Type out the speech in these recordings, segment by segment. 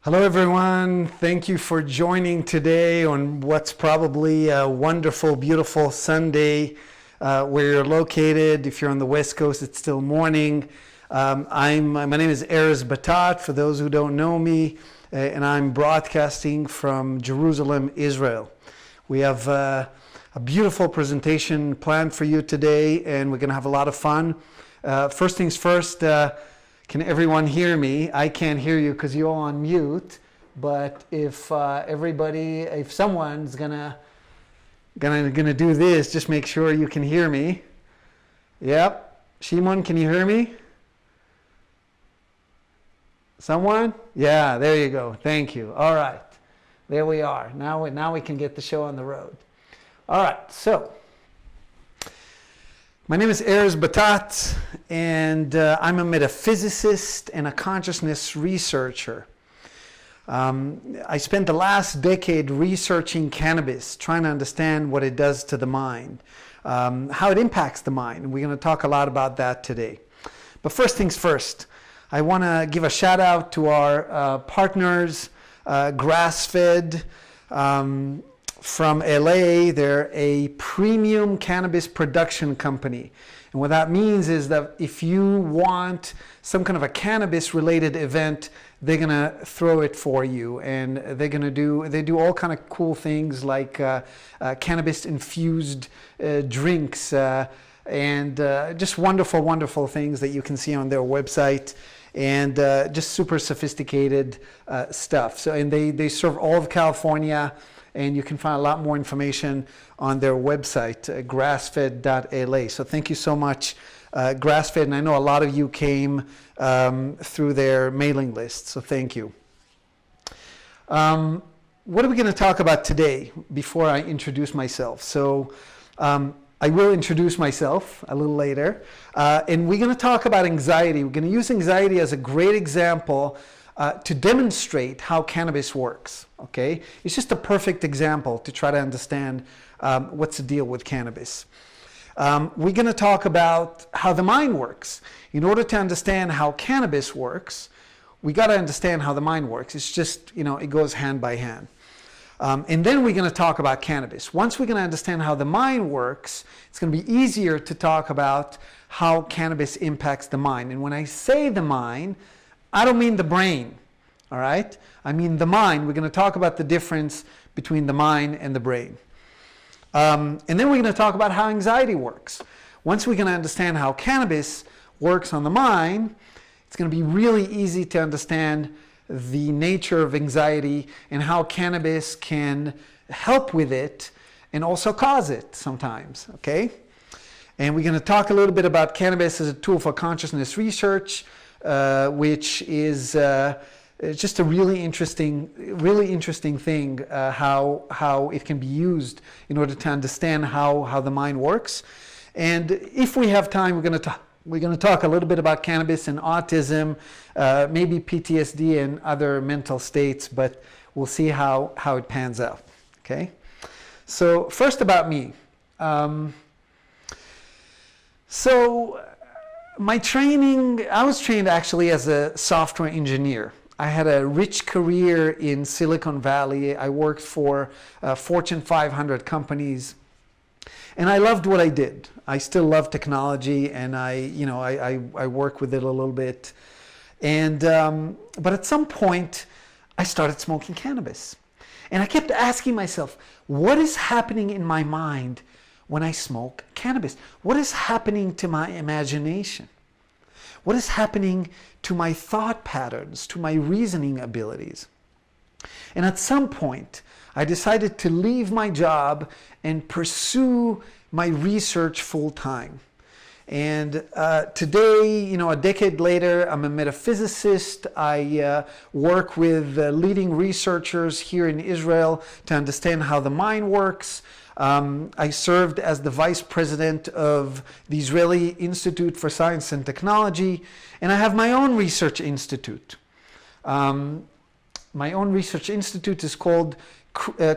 Hello everyone, thank you for joining today on what's probably a wonderful, beautiful Sunday where you're located. If you're on the West Coast, it's still morning. My name is Erez Batat, for those who don't know me, and I'm broadcasting from Jerusalem, Israel. We have a beautiful presentation planned for you today, and we're going to have a lot of fun. First things first, can everyone hear me? I can't hear you because you're on mute. But if someone's gonna do this, just make sure you can hear me. Yep. Shimon, can you hear me? Someone? Yeah, there you go. Thank you. All right. There we are. Now we can get the show on the road. All right. So, my name is Erez Batat, and I'm a metaphysicist and a consciousness researcher. I spent the last decade researching cannabis, trying to understand what it does to the mind, how it impacts the mind, and we're going to talk a lot about that today. But first things first, I want to give a shout out to our partners, Grass-Fed, from LA. They're a premium cannabis production company. And what that means is that if you want some kind of a cannabis related event, they're going to throw it for you. And they do all kind of cool things like cannabis infused drinks and just wonderful, wonderful things that you can see on their website. And just super sophisticated stuff. So, and they serve all of California. And you can find a lot more information on their website, grassfed.la. So thank you so much, Grassfed. And I know a lot of you came through their mailing list, so thank you. What are we going to talk about today before I introduce myself? So I will introduce myself a little later. And we're going to talk about anxiety. We're going to use anxiety as a great example to demonstrate how cannabis works, okay? It's just a perfect example to try to understand what's the deal with cannabis. We're going to talk about how the mind works. In order to understand how cannabis works, we got to understand how the mind works. It's just, it goes hand by hand. And then we're going to talk about cannabis. Once we're going to understand how the mind works, it's going to be easier to talk about how cannabis impacts the mind. And when I say the mind, I don't mean the brain, all right? I mean the mind. We're going to talk about the difference between the mind and the brain. And then we're going to talk about how anxiety works. Once we're going to understand how cannabis works on the mind, it's going to be really easy to understand the nature of anxiety and how cannabis can help with it and also cause it sometimes, okay? And we're going to talk a little bit about cannabis as a tool for consciousness research, which is just a really interesting thing, how it can be used in order to understand how the mind works. And if we have time, we're going to talk a little bit about cannabis and autism, maybe PTSD and other mental states, but we'll see how it pans out. Okay. So first about me. My training, I was trained actually as a software engineer. I had a rich career in Silicon Valley. I worked for Fortune 500 companies, and I loved what I did. I still love technology, and I work with it a little bit. And but at some point, I started smoking cannabis, and I kept asking myself, what is happening in my mind when I smoke cannabis? What is happening to my imagination? What is happening to my thought patterns, to my reasoning abilities? And at some point, I decided to leave my job and pursue my research full time. And today, a decade later, I'm a metaphysicist. I work with leading researchers here in Israel to understand how the mind works. I served as the vice president of the Israeli Institute for Science and Technology, and I have my own research institute. My own research institute is called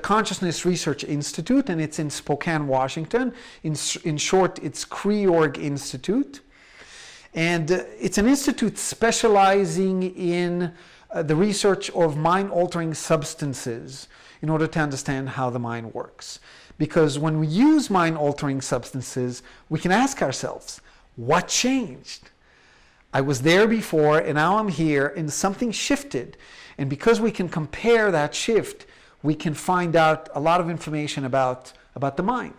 Consciousness Research Institute, and it's in Spokane, Washington. In short, it's CRivlog Institute. And it's an institute specializing in the research of mind-altering substances in order to understand how the mind works. Because when we use mind-altering substances, we can ask ourselves, what changed? I was there before and now I'm here and something shifted. And because we can compare that shift, we can find out a lot of information about the mind.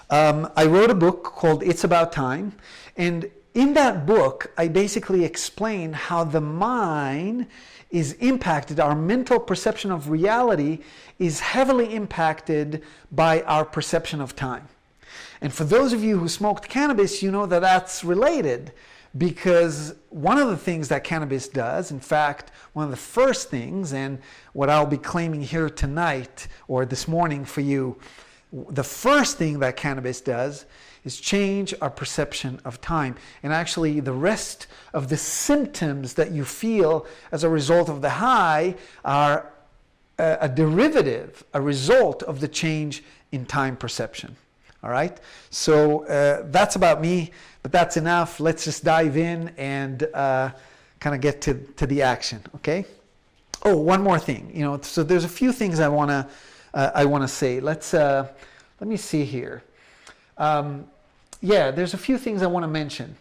I wrote a book called It's About Time, and in that book I basically explain how the mind is impacted, our mental perception of reality is heavily impacted by our perception of time. And for those of you who smoked cannabis, you know that that's related, because one of the things that cannabis does, in fact, one of the first things, and what I'll be claiming here tonight or this morning for you, the first thing that cannabis does is change our perception of time. And actually the rest of the symptoms that you feel as a result of the high are a derivative, a result of the change in time perception. All right, so that's about me, but that's enough. Let's just dive in and kind of get to the action, okay? Oh, one more thing, so there's a few things I want to say. Let me see here. Yeah, there's a few things I want to mention.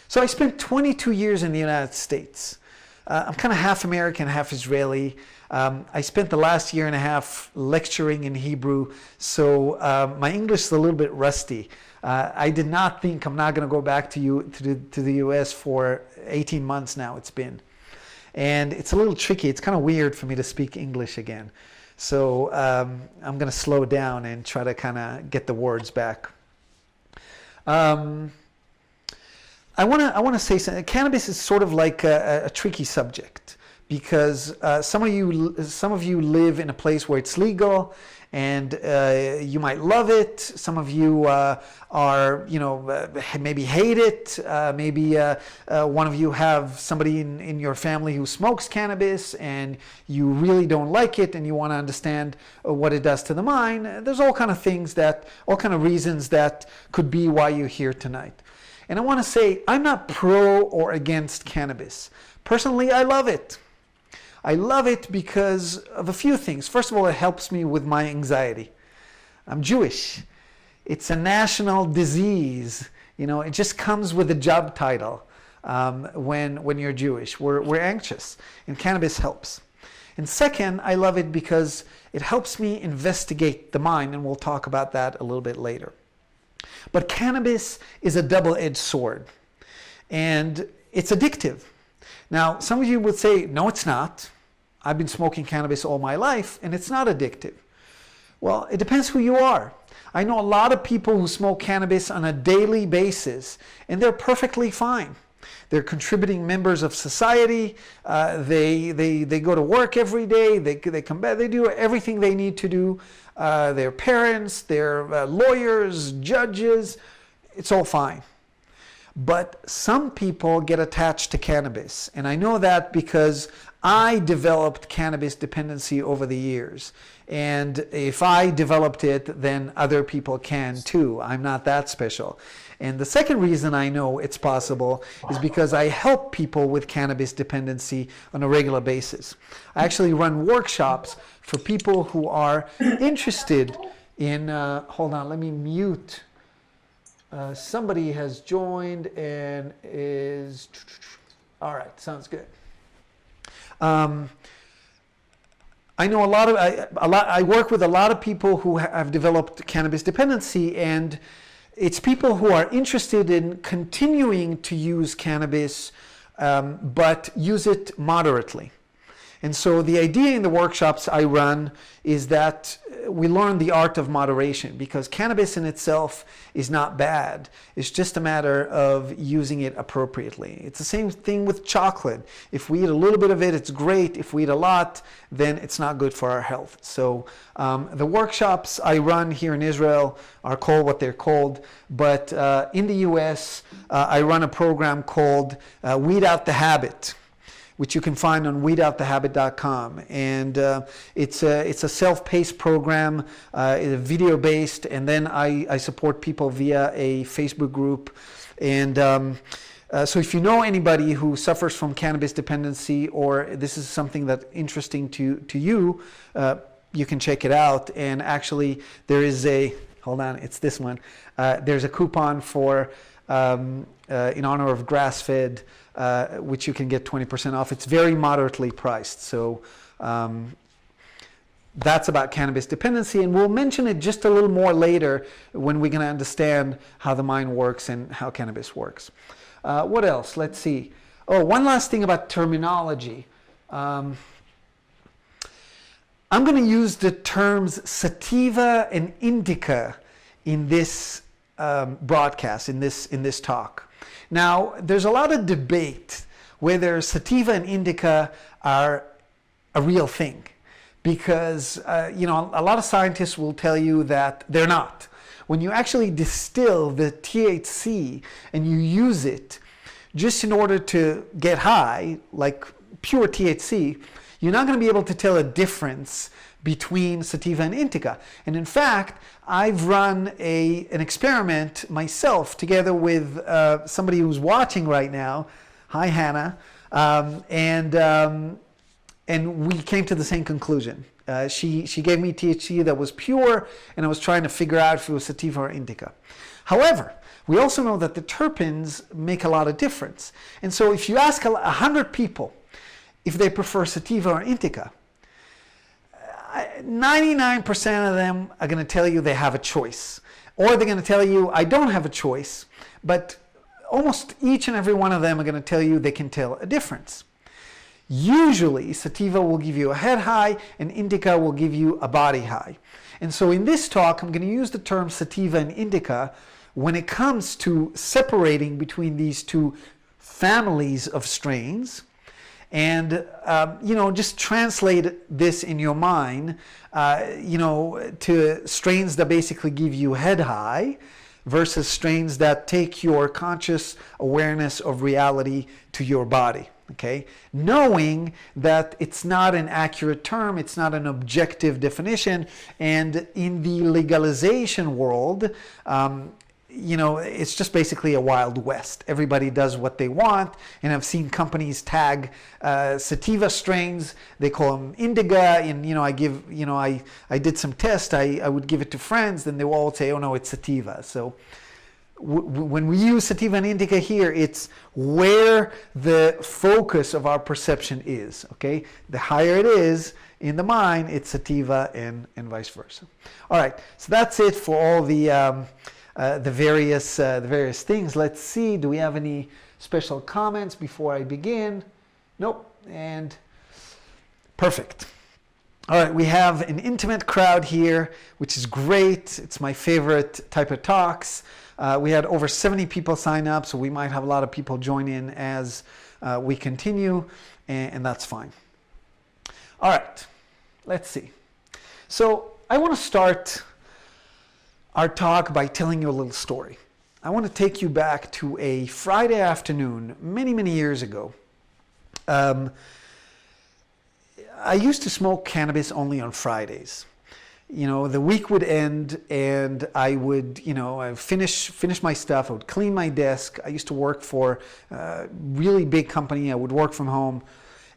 So I spent 22 years in the United States. I'm kind of half American, half Israeli. I spent the last year and a half lecturing in Hebrew, so my English is a little bit rusty. I did not think I'm not going to go back to the U.S. for 18 months now it's been. And it's a little tricky. It's kind of weird for me to speak English again. So I'm going to slow down and try to kind of get the words back. I want to say something. Cannabis is sort of like a tricky subject, because some of you live in a place where it's legal, and you might love it. Some of you are, maybe hate it. Maybe one of you have somebody in your family who smokes cannabis, and you really don't like it, and you want to understand what it does to the mind. There's all kind of reasons that could be why you're here tonight. And I want to say, I'm not pro or against cannabis. Personally, I love it. I love it because of a few things. First of all, it helps me with my anxiety. I'm Jewish. It's a national disease. It just comes with a job title when you're Jewish. We're anxious, and cannabis helps. And second, I love it because it helps me investigate the mind, and we'll talk about that a little bit later. But cannabis is a double-edged sword, and it's addictive. Now, some of you would say, no, it's not. I've been smoking cannabis all my life, and it's not addictive. Well, it depends who you are. I know a lot of people who smoke cannabis on a daily basis, and they're perfectly fine. They're contributing members of society. They go to work every day. They come back. They do everything they need to do. They're parents. They're lawyers, judges. It's all fine. But some people get attached to cannabis. And I know that because I developed cannabis dependency over the years. And if I developed it, then other people can too. I'm not that special. And the second reason I know it's possible is because I help people with cannabis dependency on a regular basis. I actually run workshops for people who are interested in, hold on, let me mute. Somebody has joined and is, all right, sounds good. I know I work with a lot of people who have developed cannabis dependency, and it's people who are interested in continuing to use cannabis, but use it moderately. And so the idea in the workshops I run is that we learn the art of moderation, because cannabis in itself is not bad. It's just a matter of using it appropriately. It's the same thing with chocolate. If we eat a little bit of it, it's great. If we eat a lot, then it's not good for our health. So the workshops I run here in Israel are called what they're called. But in the US, I run a program called Weed Out the Habit, which you can find on weedoutthehabit.com. And it's a self-paced program, it's video-based, and then I support people via a Facebook group. And So if you know anybody who suffers from cannabis dependency, or this is something that's interesting to you, you can check it out. And actually, there is hold on, it's this one. There's a coupon for in honor of grass-fed, which you can get 20% off. It's very moderately priced. So that's about cannabis dependency, and we'll mention it just a little more later when we're going to understand how the mind works and how cannabis works. What else? Let's see. Oh, one last thing about terminology. I'm going to use the terms sativa and indica in this broadcast, in this talk. Now, there's a lot of debate whether sativa and indica are a real thing, because a lot of scientists will tell you that they're not. When you actually distill the THC and you use it just in order to get high, like pure THC, you're not going to be able to tell a difference between sativa and indica. And in fact, I've run an experiment myself together with somebody who's watching right now. Hi, Hannah. And we came to the same conclusion. She gave me THC that was pure, and I was trying to figure out if it was sativa or indica. However, we also know that the terpenes make a lot of difference. And so if you ask 100 people if they prefer sativa or indica, 99% of them are going to tell you they have a choice. Or they're going to tell you, I don't have a choice. But almost each and every one of them are going to tell you they can tell a difference. Usually, sativa will give you a head high and indica will give you a body high. And so in this talk, I'm going to use the term sativa and indica when it comes to separating between these two families of strains. And, just translate this in your mind, to strains that basically give you head high versus strains that take your conscious awareness of reality to your body. Okay, knowing that it's not an accurate term, it's not an objective definition, and in the legalization world, it's just basically a Wild West. Everybody does what they want, and I've seen companies tag sativa strains. They call them indica, and I did some tests. I would give it to friends, and they will all say, "Oh no, it's sativa." So when we use sativa and indica here, it's where the focus of our perception is. Okay, the higher it is in the mind, it's sativa, and vice versa. All right, so that's it for all the various things. Let's see, do we have any special comments before I begin? Nope, and perfect. All right, we have an intimate crowd here, which is great. It's my favorite type of talks. We had over 70 people sign up, so we might have a lot of people join in as we continue, and that's fine. All right, let's see. So I want to start our talk by telling you a little story. I want to take you back to a Friday afternoon many, many years ago. I used to smoke cannabis only on Fridays. The week would end and I would, I finish my stuff. I would clean my desk. I used to work for a really big company. I would work from home.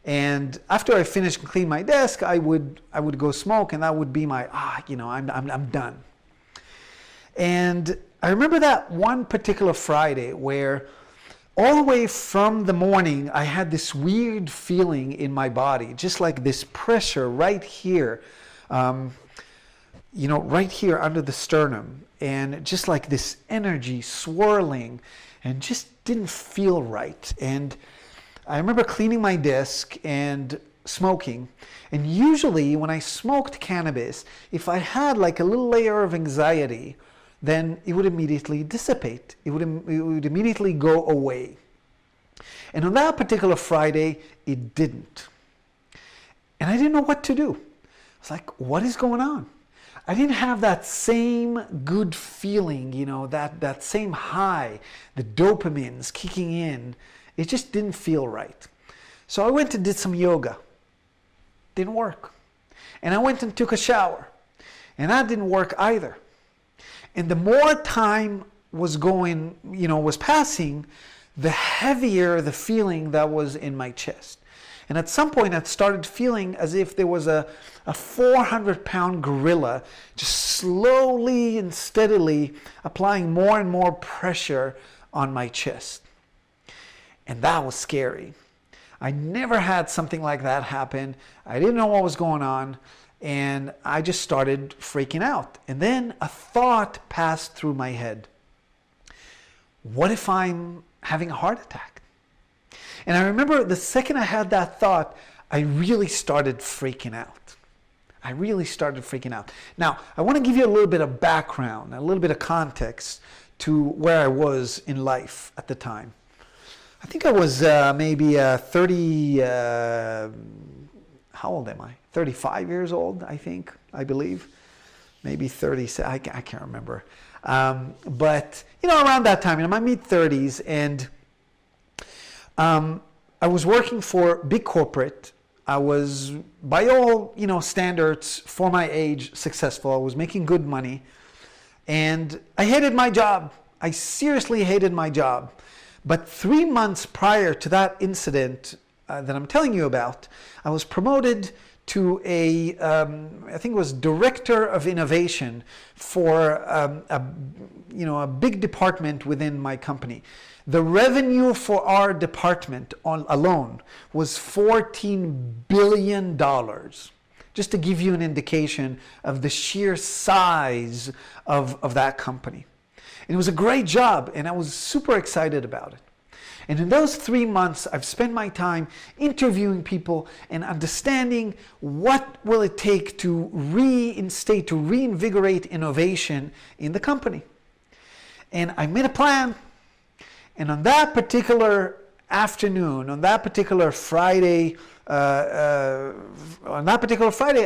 And after I finished and cleaned my desk, I would go smoke, and that would be my, I'm done. And I remember that one particular Friday where all the way from the morning, I had this weird feeling in my body, just like this pressure right here, right here under the sternum, and just like this energy swirling, and just didn't feel right. And I remember cleaning my desk and smoking. And usually when I smoked cannabis, if I had like a little layer of anxiety, then it would immediately dissipate. It would immediately go away. And on that particular Friday, it didn't. And I didn't know what to do. I was like, what is going on? I didn't have that same good feeling, that same high, the dopamine's kicking in. It just didn't feel right. So I went and did some yoga. Didn't work. And I went and took a shower. And that didn't work either. And the more time was passing, the heavier the feeling that was in my chest. And at some point, I started feeling as if there was a 400-pound gorilla just slowly and steadily applying more and more pressure on my chest. And that was scary. I never had something like that happen. I didn't know what was going on. And I just started freaking out. And then a thought passed through my head. What if I'm having a heart attack? And I remember the second I had that thought, I really started freaking out. Now, I want to give you a little bit of background, a little bit of context to where I was in life at the time. I think I was maybe 30, how old am I? 35 years old, I believe. Maybe 30, I can't remember. But, around that time, in my mid-30s, and I was working for big corporate. I was, by all standards, for my age, successful. I was making good money, and I hated my job. I seriously hated my job. But 3 months prior to that incident that I'm telling you about, I was promoted to I think it was director of innovation for a big department within my company. The revenue for our department alone was $14 billion. Just to give you an indication of the sheer size of that company. And it was a great job, and I was super excited about it. And in those 3 months, I've spent my time interviewing people and understanding what will it take to reinvigorate innovation in the company. And I made a plan. And on that particular afternoon, on that particular Friday,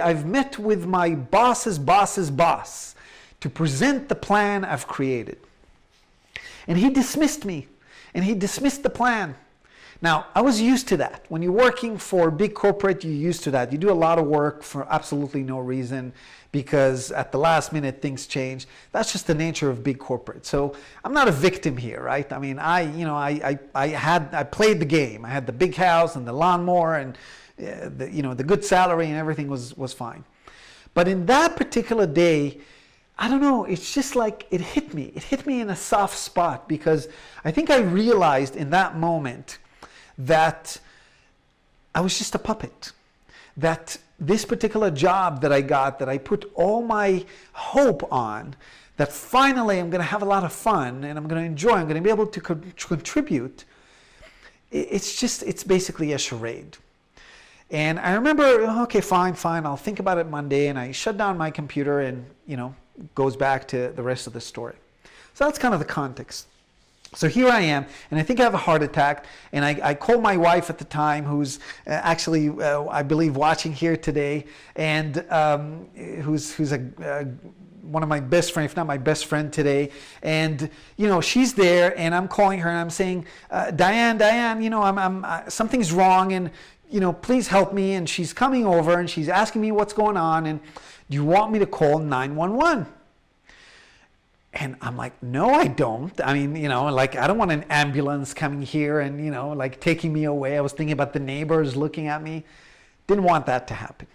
I've met with my boss's boss to present the plan I've created. And he dismissed me. And he dismissed the plan. Now, I was used to that. When you're working for big corporate, you're used to that. You do a lot of work for absolutely no reason because at the last minute things change. That's just the nature of big corporate. So I'm not a victim here, right? I mean, I played the game. I had the big house and the lawnmower and the good salary and everything was fine. But in that particular day, I don't know, it's just like it hit me. It hit me in a soft spot because I think I realized in that moment that I was just a puppet. That this particular job that I got, that I put all my hope on, that finally I'm going to have a lot of fun and I'm going to enjoy, I'm going to be able to contribute, it's basically a charade. And I remember, okay, fine, I'll think about it Monday, and I shut down my computer and, goes back to the rest of the story. So that's kind of the context. So here I am, and I think I have a heart attack, and I call my wife at the time, who's actually, I believe, watching here today, and who's one of my best friends, if not my best friend today, and she's there, and I'm calling her, and I'm saying, Diane, something's wrong, and please help me. And she's coming over, and she's asking me what's going on, and do you want me to call 911? And I'm like, no, I don't. I mean, I don't want an ambulance coming here and, taking me away. I was thinking about the neighbors looking at me. Didn't want that to happen.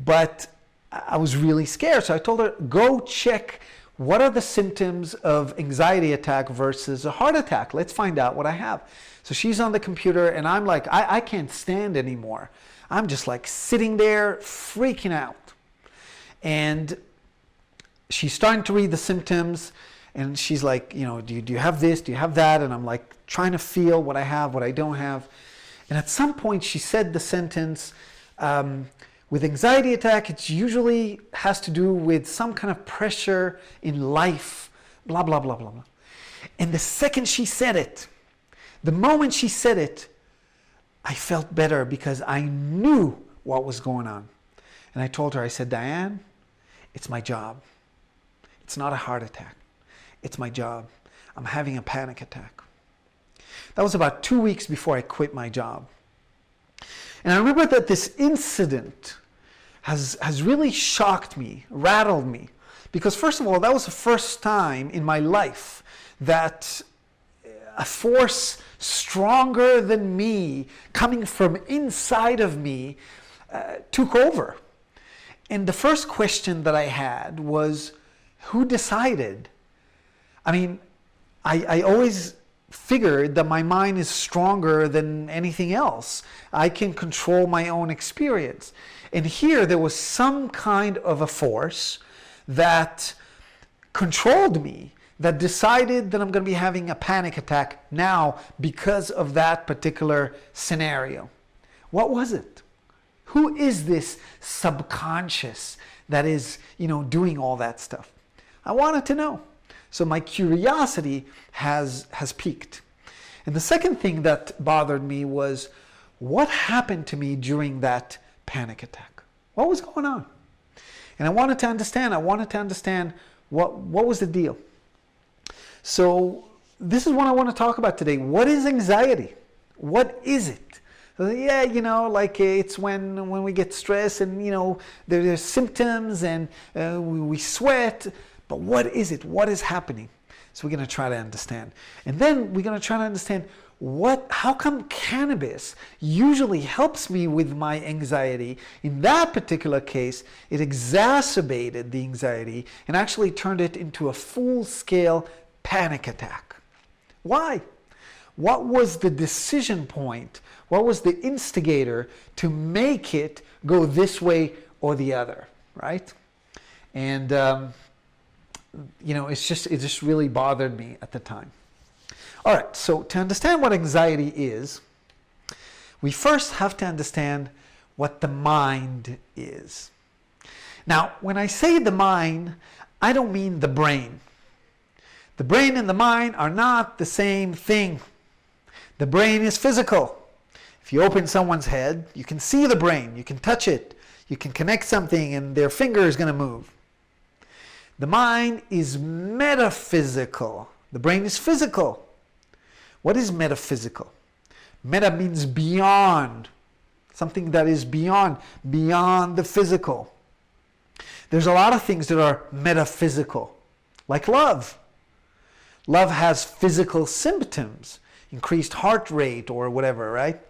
But I was really scared. So I told her, go check what are the symptoms of anxiety attack versus a heart attack. Let's find out what I have. So she's on the computer, and I'm like, I can't stand anymore. I'm just sitting there freaking out. And she's starting to read the symptoms, and she's like, do you have this? Do you have that? And I'm trying to feel what I have, what I don't have. And at some point she said the sentence, with anxiety attack, it usually has to do with some kind of pressure in life, blah, blah, blah, blah, blah. And the second she said it, the moment she said it, I felt better because I knew what was going on. And I told her, I said, Diane, it's my job. It's not a heart attack. It's my job. I'm having a panic attack. That was about 2 weeks before I quit my job. And I remember that this incident has really shocked me, rattled me. Because first of all, that was the first time in my life that a force stronger than me, coming from inside of me, took over. And the first question that I had was, who decided? I mean, I always figured that my mind is stronger than anything else. I can control my own experience. And here there was some kind of a force that controlled me, that decided that I'm going to be having a panic attack now because of that particular scenario. What was it? Who is this subconscious that is, doing all that stuff? I wanted to know. So my curiosity has peaked. And the second thing that bothered me was, what happened to me during that panic attack? What was going on? And I wanted to understand what was the deal. So this is what I want to talk about today. What is anxiety? What is it? Yeah, it's when we get stressed and, there's symptoms and we sweat. But what is it? What is happening? So we're going to try to understand. And then we're going to try to understand how come cannabis usually helps me with my anxiety. In that particular case, it exacerbated the anxiety and actually turned it into a full-scale panic attack. Why? What was the decision point? What was the instigator to make it go this way or the other, right? And it just really bothered me at the time. All right, so to understand what anxiety is, we first have to understand what the mind is. Now, when I say the mind, I don't mean the brain. The brain and the mind are not the same thing. The brain is physical. If you open someone's head, you can see the brain, you can touch it, you can connect something and their finger is going to move. The mind is metaphysical. The brain is physical. What is metaphysical? Meta means beyond. Something that is beyond the physical. There's a lot of things that are metaphysical, like love. Love has physical symptoms, increased heart rate or whatever, right?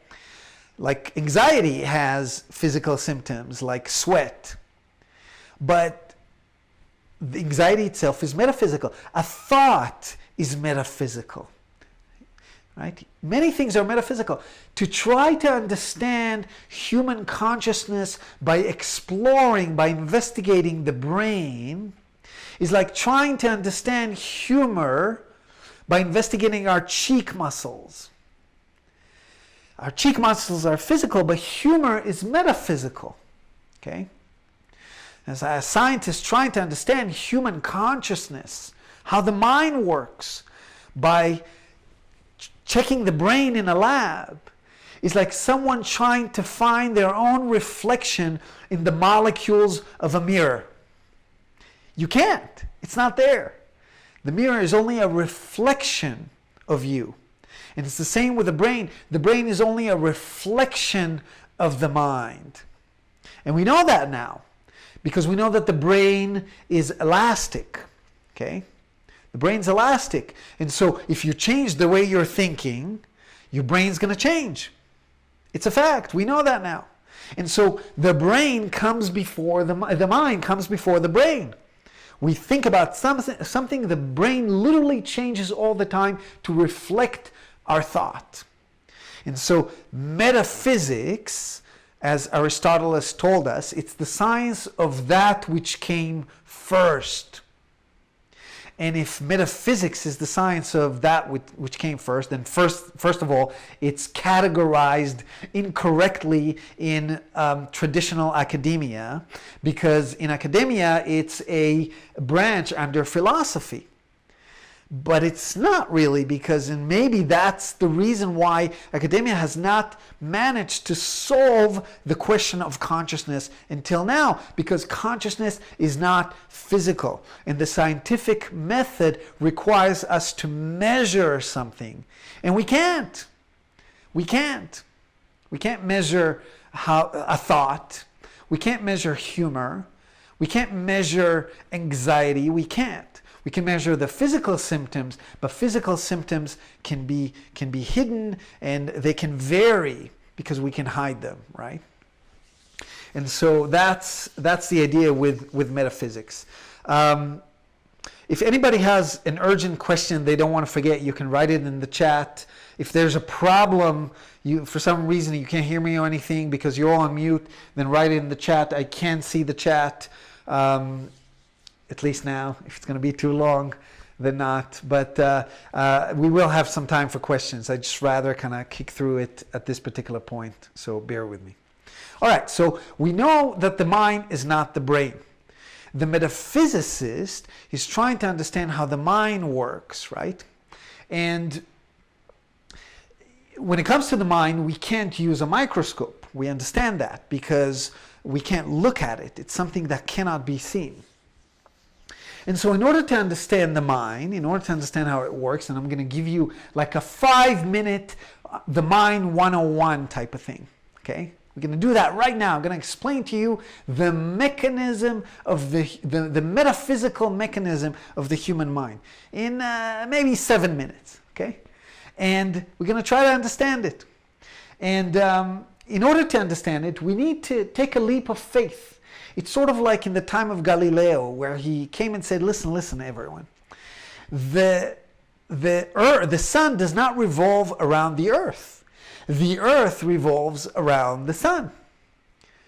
Like anxiety has physical symptoms like sweat. But the anxiety itself is metaphysical. A thought is metaphysical. Right? Many things are metaphysical. To try to understand human consciousness by exploring, by investigating the brain, is like trying to understand humor by investigating our cheek muscles. Our cheek muscles are physical, but humor is metaphysical. Okay? As a scientist trying to understand human consciousness, how the mind works, by checking the brain in a lab, is like someone trying to find their own reflection in the molecules of a mirror. You can't. It's not there. The mirror is only a reflection of you. And it's the same with the brain. The brain is only a reflection of the mind. And we know that now, because we know that the brain is elastic. Okay? The brain's elastic. And so if you change the way you're thinking, your brain's going to change. It's a fact. We know that now. And so the brain comes before the mind comes before the brain. We think about something, the brain literally changes all the time to reflect our thought. And so metaphysics, as Aristotle has told us, it's the science of that which came first. And if metaphysics is the science of that which came first, then first of all, it's categorized incorrectly in traditional academia, because in academia it's a branch under philosophy. But it's not really, because and maybe that's the reason why academia has not managed to solve the question of consciousness until now, because consciousness is not physical. And the scientific method requires us to measure something. And we can't. We can't measure a thought. We can't measure humor. We can't measure anxiety. We can't. We can measure the physical symptoms, but physical symptoms can be hidden, and they can vary because we can hide them, right? And so that's the idea with metaphysics. If anybody has an urgent question they don't want to forget, you can write it in the chat. If there's a problem, for some reason you can't hear me or anything because you're all on mute, then write it in the chat. I can see the chat, at least now. If it's going to be too long, then not. But we will have some time for questions. I'd just rather kind of kick through it at this particular point, so bear with me. All right, so we know that the mind is not the brain. The metaphysicist is trying to understand how the mind works, right? And when it comes to the mind, we can't use a microscope. We understand that because we can't look at it. It's something that cannot be seen. And so in order to understand the mind, in order to understand how it works, and I'm going to give you like a 5-minute the mind 101 type of thing, okay? We're going to do that right now. I'm going to explain to you the mechanism of the metaphysical mechanism of the human mind in maybe 7 minutes, okay? And we're going to try to understand it. And in order to understand it, we need to take a leap of faith. It's sort of like in the time of Galileo, where he came and said, listen, everyone. The sun does not revolve around the earth. The earth revolves around the sun.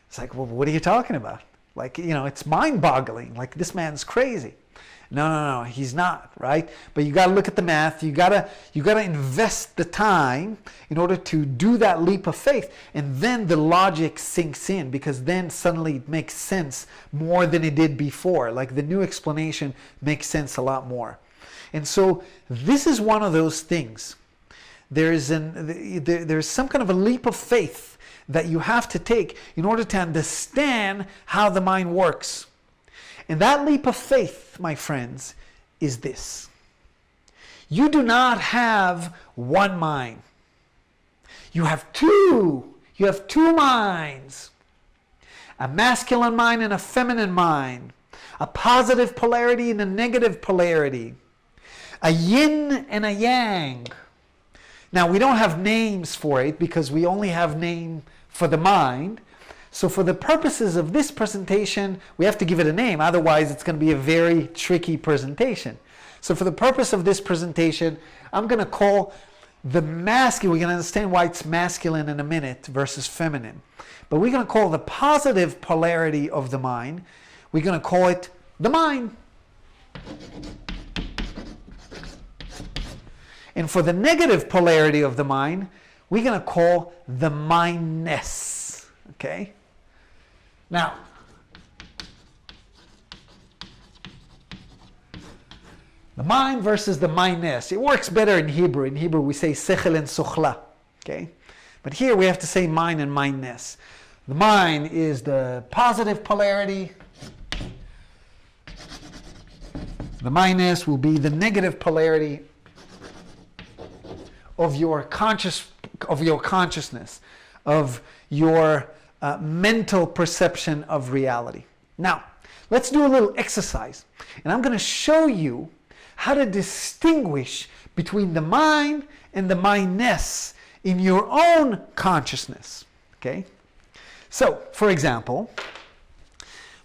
It's like, well, what are you talking about? Like, it's mind-boggling. Like, this man's crazy. No, he's not, right? But you got to look at the math. You got to invest the time in order to do that leap of faith, and then the logic sinks in, because then suddenly it makes sense more than it did before. Like, the new explanation makes sense a lot more. And so this is one of those things. There's some kind of a leap of faith that you have to take in order to understand how the mind works. And that leap of faith, my friends, is this. You do not have one mind. You have two. You have two minds. A masculine mind and a feminine mind. A positive polarity and a negative polarity. A yin and a yang. Now, we don't have names for it because we only have name for the mind. So for the purposes of this presentation, we have to give it a name. Otherwise, it's going to be a very tricky presentation. So for the purpose of this presentation, I'm going to call the masculine, we're going to understand why it's masculine in a minute versus feminine. But we're going to call the positive polarity of the mind, we're going to call it the mind. And for the negative polarity of the mind, we're going to call the mindness. Okay? Now, the mind versus the mindness. It works better in Hebrew. In Hebrew, we say sechel and sochla. Okay? But here we have to say mind and mindness. The mind is the positive polarity. The mindness will be the negative polarity of your consciousness, of your mental perception of reality. Now, let's do a little exercise. And I'm going to show you how to distinguish between the mind and the mindness in your own consciousness. Okay? So, for example,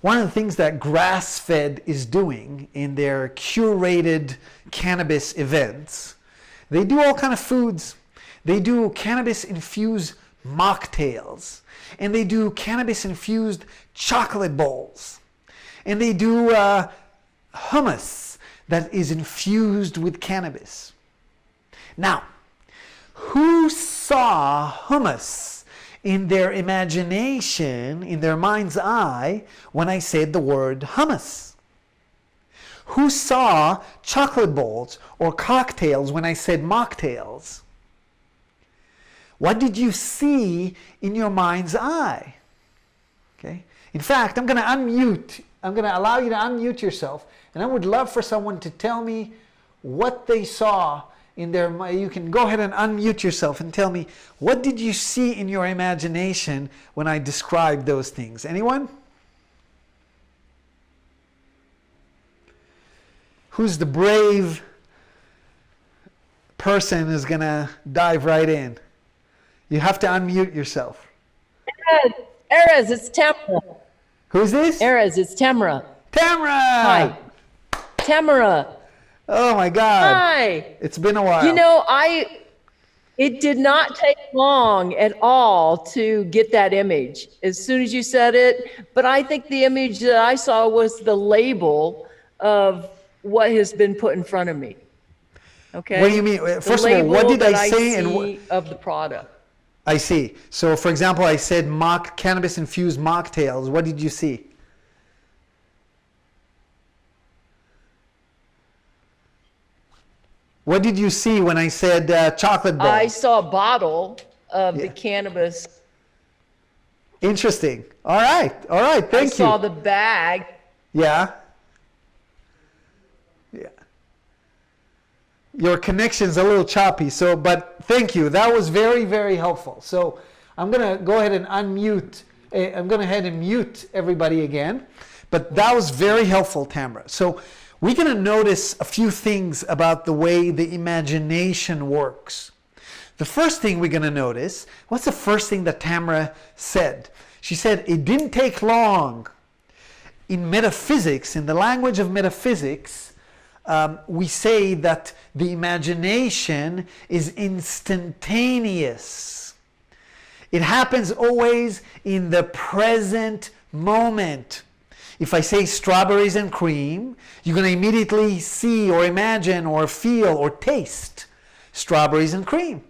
one of the things that Grass-Fed is doing in their curated cannabis events, they do all kind of foods. They do cannabis-infused mocktails. And they do cannabis-infused chocolate bowls. And they do hummus that is infused with cannabis. Now, who saw hummus in their imagination, in their mind's eye, when I said the word hummus? Who saw chocolate bowls or cocktails when I said mocktails? What did you see in your mind's eye? Okay. In fact, I'm going to unmute. I'm going to allow you to unmute yourself, and I would love for someone to tell me what they saw in their mind. You can go ahead and unmute yourself and tell me, what did you see in your imagination when I described those things? Anyone? Who's the brave person who's going to dive right in? You have to unmute yourself. Erez, it's Tamara. Who's this? Erez, it's Tamara. Tamara! Hi. Tamara. Oh my God. Hi. It's been a while. You know, it did not take long at all to get that image as soon as you said it. But I think the image that I saw was the label of what has been put in front of me. Okay. What do you mean? First of all, what did I say? And of the product. I see. So, for example, I said cannabis-infused mocktails. What did you see? What did you see when I said chocolate balls? I saw a bottle of the cannabis. Interesting. All right. All right. Thank you. I saw the bag. Yeah. Yeah. Your connection's a little choppy. So, but thank you. That was very, very helpful. So I'm going to go ahead and unmute. I'm going to head and mute everybody again. But that was very helpful, Tamara. So we're going to notice a few things about the way the imagination works. The first thing we're going to notice, what's the first thing that Tamara said? She said, it didn't take long. In metaphysics, in the language of metaphysics, we say that the imagination is instantaneous. It happens always in the present moment. If I say strawberries and cream, you're going to immediately see or imagine or feel or taste strawberries and cream.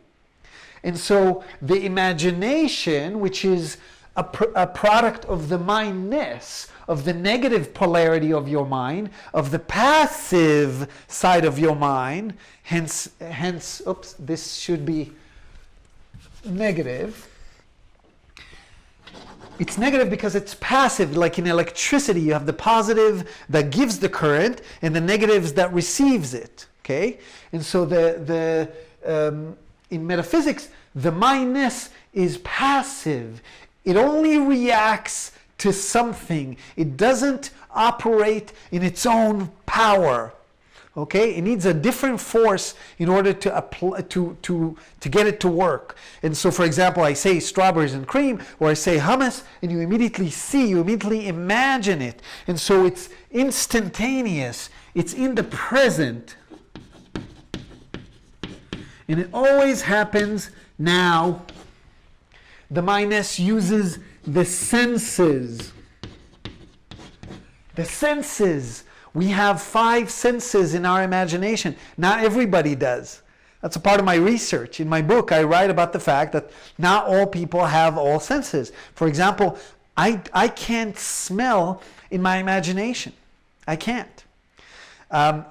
And so the imagination, which is a product of the mindness, of the negative polarity of your mind, of the passive side of your mind, hence, oops, this should be negative. It's negative because it's passive, like in electricity. You have the positive that gives the current and the negatives that receives it. Okay? And so in metaphysics, the mindness is passive. It only reacts to something. It doesn't operate in its own power. Okay, it needs a different force in order to apply, to get it to work. And so, for example, I say strawberries and cream, or I say hummus, and you immediately see, you immediately imagine it. And so it's instantaneous. It's in the present. And it always happens now. The mindness uses the senses. The senses. We have 5 senses in our imagination. Not everybody does. That's a part of my research. In my book, I write about the fact that not all people have all senses. For example, I can't smell in my imagination. I can't.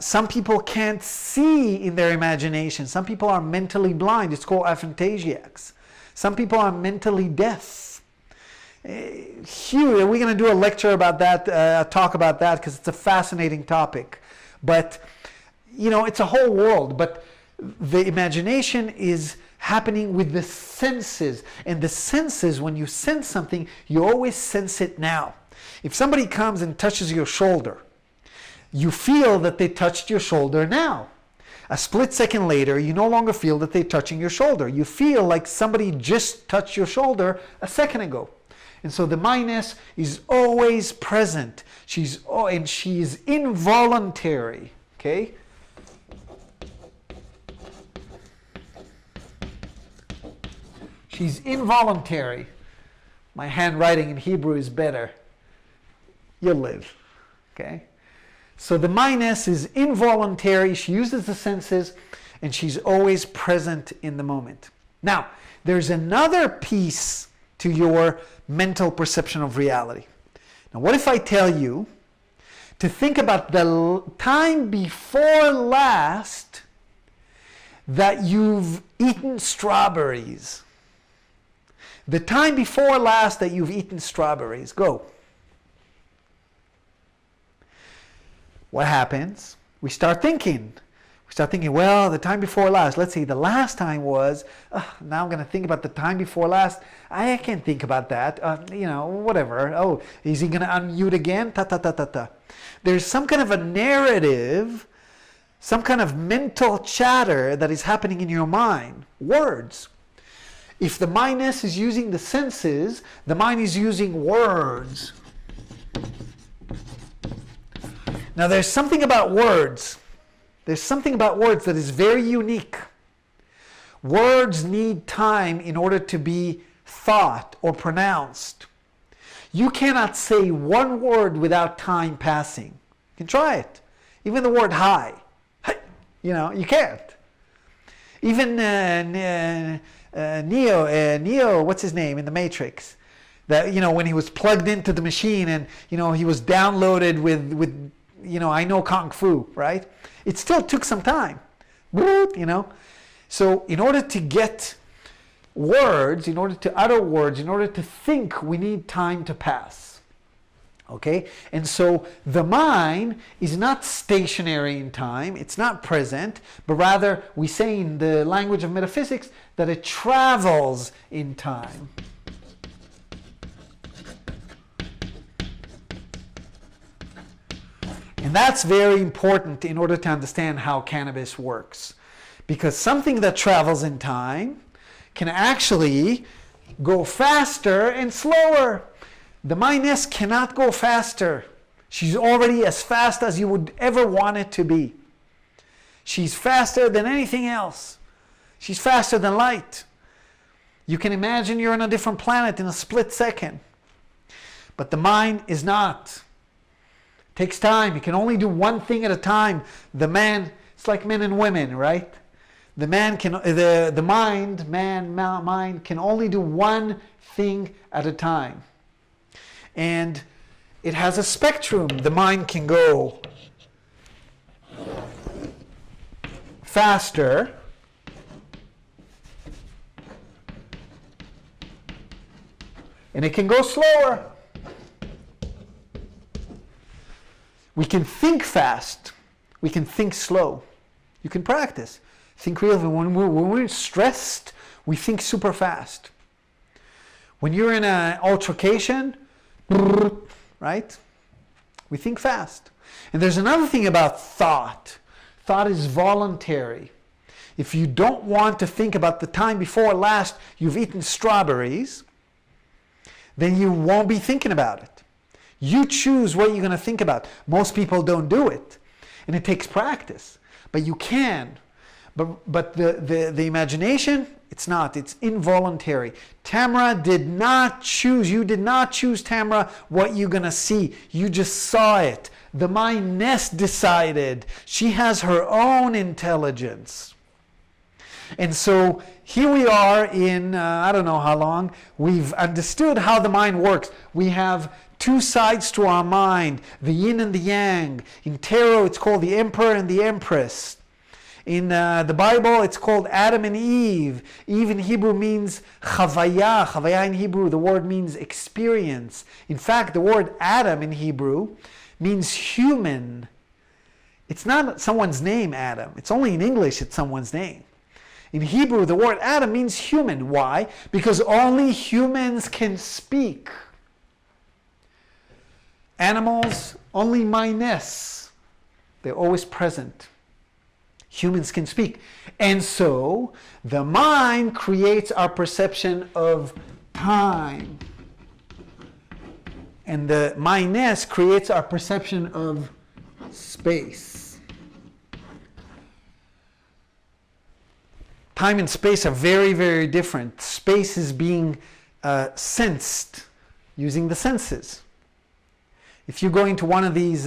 Some people can't see in their imagination. Some people are mentally blind. It's called aphantasiacs. Some people are mentally deaf. We're going to do a lecture about that, talk about that, because it's a fascinating topic. But, you know, it's a whole world. But the imagination is happening with the senses. And the senses, when you sense something, you always sense it now. If somebody comes and touches your shoulder, you feel that they touched your shoulder now. A split second later, you no longer feel that they're touching your shoulder. You feel like somebody just touched your shoulder a second ago. And so the mindness is always present. She's involuntary. Okay? She's involuntary. My handwriting in Hebrew is better. You'll live. Okay? So the mindness is involuntary. She uses the senses, and she's always present in the moment. Now, there's another piece to your mental perception of reality. Now, what if I tell you to think about the time before last that you've eaten strawberries? The time before last that you've eaten strawberries. Go. What happens? We start thinking. Well, the time before last, let's see, the last time was, now I'm going to think about the time before last. I can't think about that. Whatever. Oh, is he going to unmute again? There's some kind of a narrative some kind of mental chatter that is happening in your mind. Words. If the mindness is using the senses, the mind is using words. Now there's something about words. There's something about words that is very unique. Words need time in order to be thought or pronounced. You cannot say one word without time passing. You can try it. Even the word hi. You can't. Even Neo, what's his name in the Matrix? That, when he was plugged into the machine and, he was downloaded with I know Kung Fu, right? It still took some time, So in order to get words, in order to utter words, in order to think, we need time to pass. Okay? And so the mind is not stationary in time, it's not present, but rather we say in the language of metaphysics that it travels in time. And that's very important in order to understand how cannabis works. Because something that travels in time can actually go faster and slower. The mindness cannot go faster. She's already as fast as you would ever want it to be. She's faster than anything else. She's faster than light. You can imagine you're on a different planet in a split second. But the mind is not. It takes time. You can only do one thing at a time. It's like men and women, right? The mind can only do one thing at a time. And it has a spectrum. The mind can go faster, and it can go slower. We can think fast. We can think slow. You can practice. Think real. When we're stressed, we think super fast. When you're in an altercation, right? We think fast. And there's another thing about thought. Thought is voluntary. If you don't want to think about the time before last you've eaten strawberries, then you won't be thinking about it. You choose what you're going to think about. Most people don't do it. And it takes practice. But you can. But the imagination, it's not. It's involuntary. Tamra did not choose. You did not choose, Tamra, what you're going to see. You just saw it. The mindness decided. She has her own intelligence. And so here we are in, I don't know how long, we've understood how the mind works. We have two sides to our mind, the yin and the yang. In tarot, it's called the emperor and the empress. In the Bible, it's called Adam and Eve. Eve in Hebrew means chavaya. Chavaya in Hebrew, the word means experience. In fact, the word Adam in Hebrew means human. It's not someone's name, Adam. It's only in English it's someone's name. In Hebrew, the word Adam means human. Why? Because only humans can speak. Animals, only mindness. They're always present. Humans can speak. And so, the mind creates our perception of time. And the mindness creates our perception of space. Time and space are very, very different. Space is being sensed using the senses. If you go into one of these,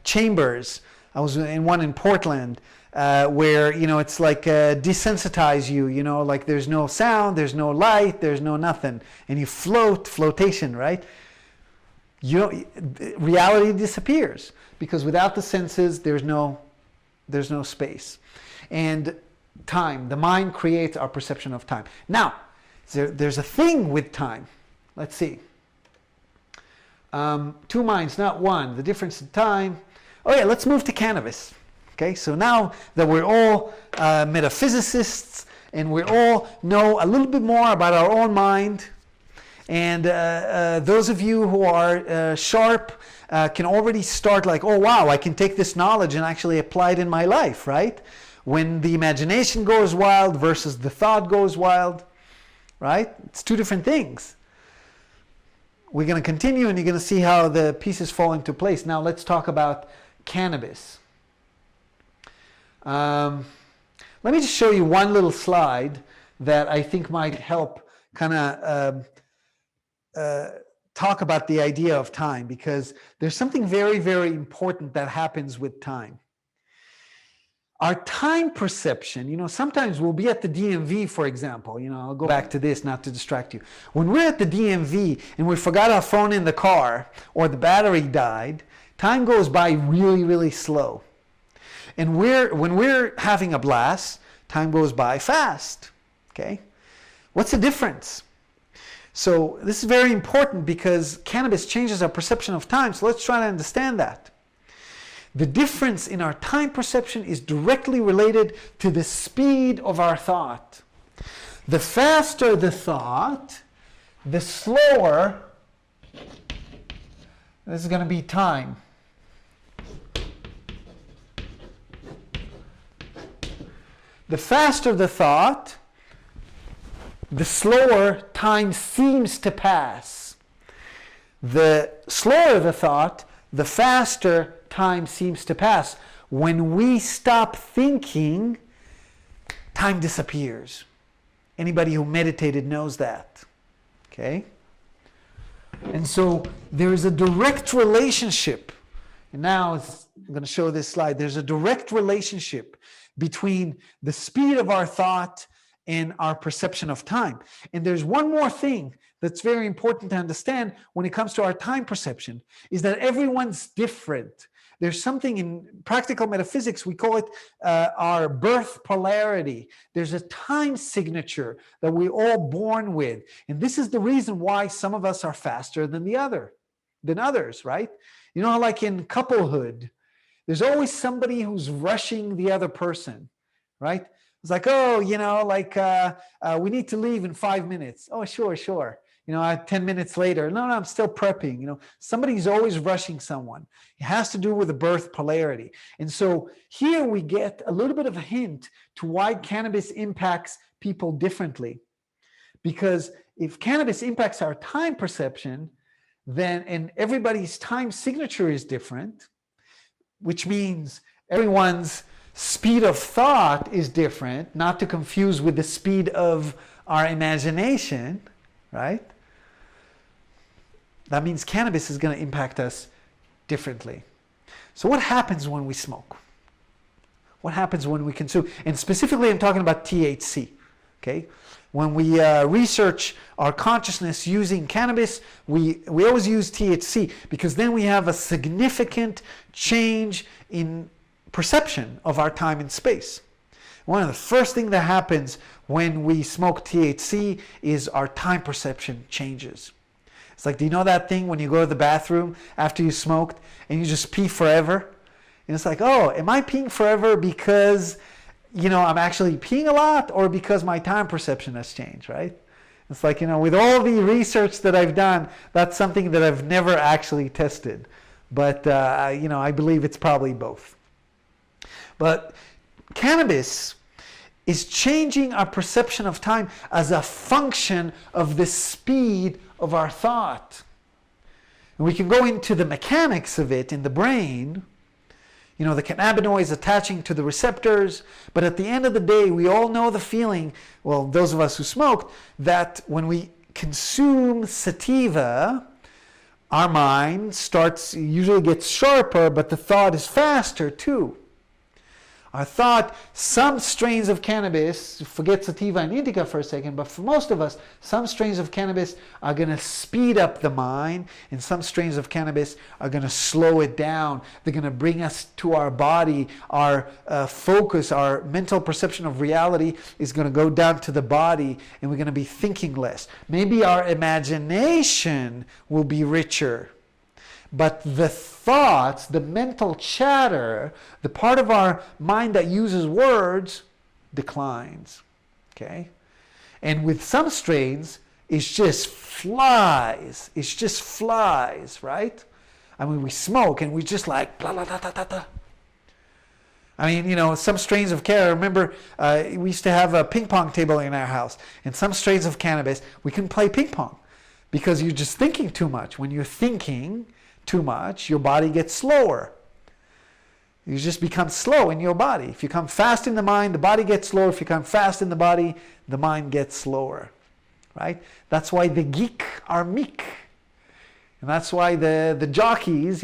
chambers, I was in one in Portland, where, it's like desensitize you, like there's no sound, there's no light, there's no nothing. And you flotation, right? Reality disappears because without the senses, there's no space. And time, the mind creates our perception of time. Now, there's a thing with time. Let's see. Two minds, not one. The difference in time. Oh yeah, let's move to cannabis. Okay, so now that we're all metaphysicists and we all know a little bit more about our own mind And those of you who are sharp can already start like, oh wow, I can take this knowledge and actually apply it in my life, right? When the imagination goes wild versus the thought goes wild, right? It's two different things. We're going to continue and you're going to see how the pieces fall into place. Now let's talk about cannabis. Let me just show you one little slide that I think might help kind of talk about the idea of time, because there's something very, very important that happens with time. Our time perception, sometimes we'll be at the DMV, for example. I'll go back to this not to distract you. When we're at the DMV and we forgot our phone in the car or the battery died, time goes by really, really slow. And when we're having a blast, time goes by fast. Okay? What's the difference? So this is very important because cannabis changes our perception of time. So let's try to understand that. The difference in our time perception is directly related to the speed of our thought. The faster the thought, the slower this is going to be time. The faster the thought, the slower time seems to pass. The slower the thought, the faster time seems to pass. When we stop thinking, time disappears. Anybody who meditated knows that. Okay? And so there is a direct relationship. And now I'm going to show this slide. There's a direct relationship between the speed of our thought and our perception of time. And there's one more thing that's very important to understand when it comes to our time perception, is that everyone's different. There's something in practical metaphysics, we call it our birth polarity. There's a time signature that we're all born with. And this is the reason why some of us are faster than others, right? You know, like in couplehood, there's always somebody who's rushing the other person, right? It's like, oh, we need to leave in 5 minutes. Oh, sure. 10 minutes later, no, I'm still prepping. Somebody's always rushing someone. It has to do with the birth polarity. And so here we get a little bit of a hint to why cannabis impacts people differently. Because if cannabis impacts our time perception, and everybody's time signature is different, which means everyone's speed of thought is different, not to confuse with the speed of our imagination, right? That means cannabis is going to impact us differently. So what happens when we smoke? What happens when we consume? And specifically, I'm talking about THC, okay? When we research our consciousness using cannabis, we always use THC because then we have a significant change in perception of our time and space. One of the first things that happens when we smoke THC is our time perception changes. It's like, do you know that thing when you go to the bathroom after you smoked and you just pee forever? And it's like, oh, am I peeing forever because, I'm actually peeing a lot, or because my time perception has changed, right? It's like, with all the research that I've done, that's something that I've never actually tested. But, I believe it's probably both. But cannabis is changing our perception of time as a function of the speed of our thought. And we can go into the mechanics of it in the brain, the cannabinoids attaching to the receptors, but at the end of the day, we all know the feeling, well, those of us who smoked, that when we consume sativa, our mind usually gets sharper, but the thought is faster too. Our thought, some strains of cannabis, forget sativa and indica for a second, but for most of us, some strains of cannabis are going to speed up the mind, and some strains of cannabis are going to slow it down. They're going to bring us to our body. Our focus, our mental perception of reality is going to go down to the body, and we're going to be thinking less. Maybe our imagination will be richer. But the thoughts, the mental chatter, the part of our mind that uses words declines, okay? And with some strains, it just flies. It just flies, right? I mean, we smoke and we just like blah, blah, blah, blah, blah. I mean, some strains of cannabis. I remember we used to have a ping pong table in our house, and some strains of cannabis, we couldn't play ping pong because you're just thinking too much. When you're thinking too much, your body gets slower. You just become slow in your body. If you come fast in the mind, the body gets slower. If you come fast in the body, the mind gets slower, right? That's why the geek are meek. And that's why the jockeys,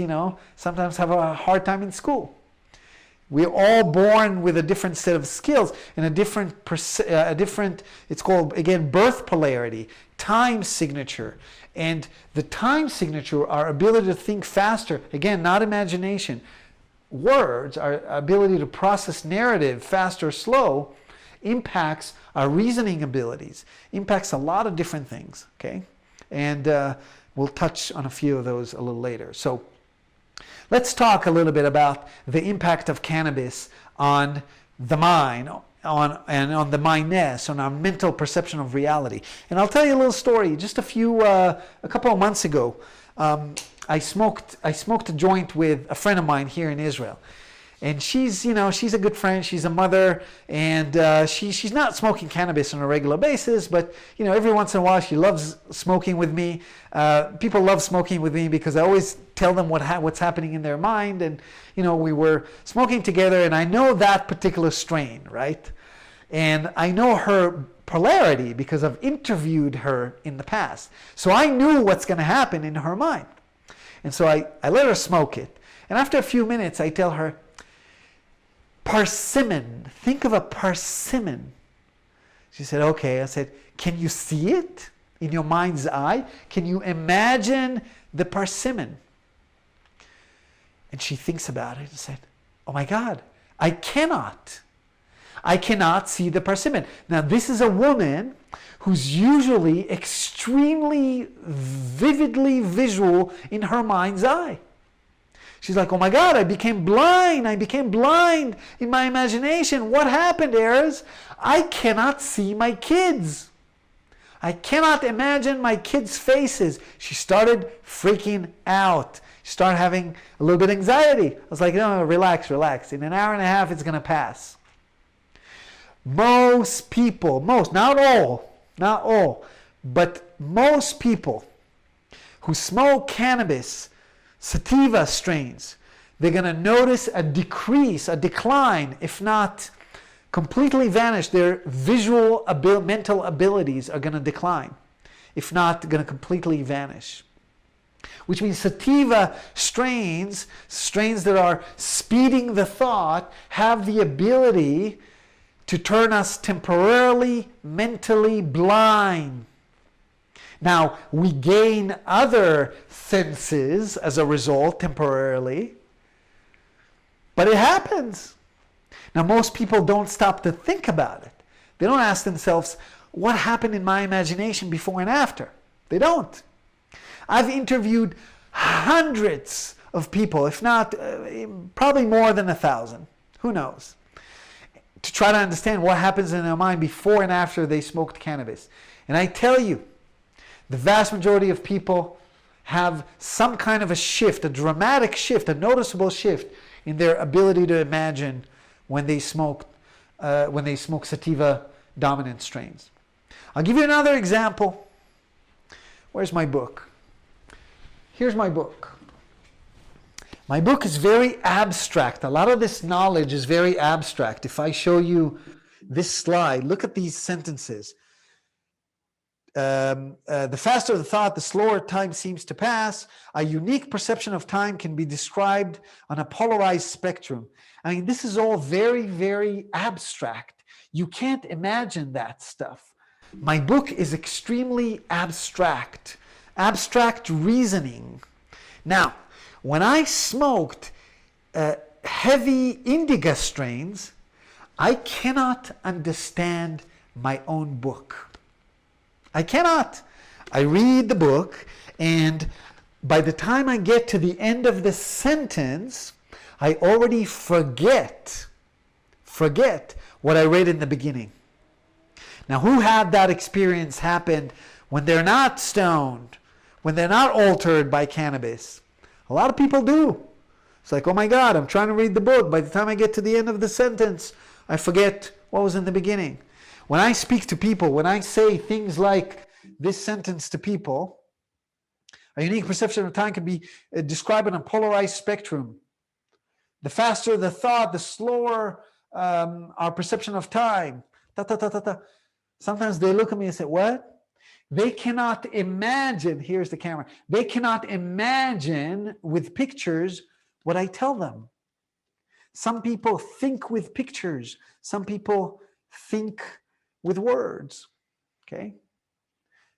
sometimes have a hard time in school. We're all born with a different set of skills and a different, it's called, again, birth polarity, time signature. And the time signature, our ability to think faster, again, not imagination, words, our ability to process narrative fast or slow, impacts our reasoning abilities, impacts a lot of different things, okay? And we'll touch on a few of those a little later. So let's talk a little bit about the impact of cannabis on the mind, on the mindness, on our mental perception of reality. And I'll tell you a little story. Just a couple of months ago, I smoked a joint with a friend of mine here in Israel. And she's a good friend. She's a mother, and she's not smoking cannabis on a regular basis, but every once in a while she loves smoking with me. People love smoking with me because I always tell them what's happening in their mind, and we were smoking together, and I know that particular strain, right? And I know her polarity because I've interviewed her in the past, so I knew what's going to happen in her mind, and so I let her smoke it, and after a few minutes I tell her, persimmon. Think of a persimmon. She said, okay. I said, can you see it in your mind's eye? Can you imagine the persimmon? And she thinks about it and said, oh my God, I cannot. I cannot see the persimmon. Now, this is a woman who's usually extremely vividly visual in her mind's eye. She's like, oh my God, I became blind. I became blind in my imagination. What happened, Erez? I cannot see my kids. I cannot imagine my kids' faces. She started freaking out. She started having a little bit of anxiety. I was like, no, relax. In an hour and a half, it's going to pass. Most people, not all, but most people who smoke cannabis, sativa strains, they're going to notice a decline, if not completely vanish. Their visual mental abilities are going to decline, if not going to completely vanish. Which means sativa strains that are speeding the thought, have the ability to turn us temporarily mentally blind. Now, we gain other senses as a result temporarily, but it happens. Now, most people don't stop to think about it. They don't ask themselves, what happened in my imagination before and after? They don't. I've interviewed hundreds of people, if not, probably more than 1,000. Who knows? To try to understand what happens in their mind before and after they smoked cannabis. And I tell you, the vast majority of people have some kind of a shift, a dramatic shift, a noticeable shift in their ability to imagine when they smoke sativa dominant strains. I'll give you another example. Where's my book? Here's my book. My book is very abstract. A lot of this knowledge is very abstract. If I show you this slide, look at these sentences. The faster the thought, the slower time seems to pass. A unique perception of time can be described on a polarized spectrum. I mean, this is all very, very abstract. You can't imagine that stuff. My book is extremely abstract reasoning. Now, when I smoked heavy indica strains, I cannot understand my own book. I cannot. I read the book, and by the time I get to the end of the sentence, I already forget what I read in the beginning. Now, who had that experience happen when they're not stoned, when they're not altered by cannabis. A lot of people do. It's like, oh my God, I'm trying to read the book. By the time I get to the end of the sentence, I forget what was in the beginning. When I speak to people, when I say things like this sentence to people, a unique perception of time can be described on a polarized spectrum. The faster the thought, the slower our perception of time. Ta, ta, ta, ta, ta. Sometimes they look at me and say, what? They cannot imagine, here's the camera, they cannot imagine with pictures what I tell them. Some people think with pictures. Some people think with words, okay?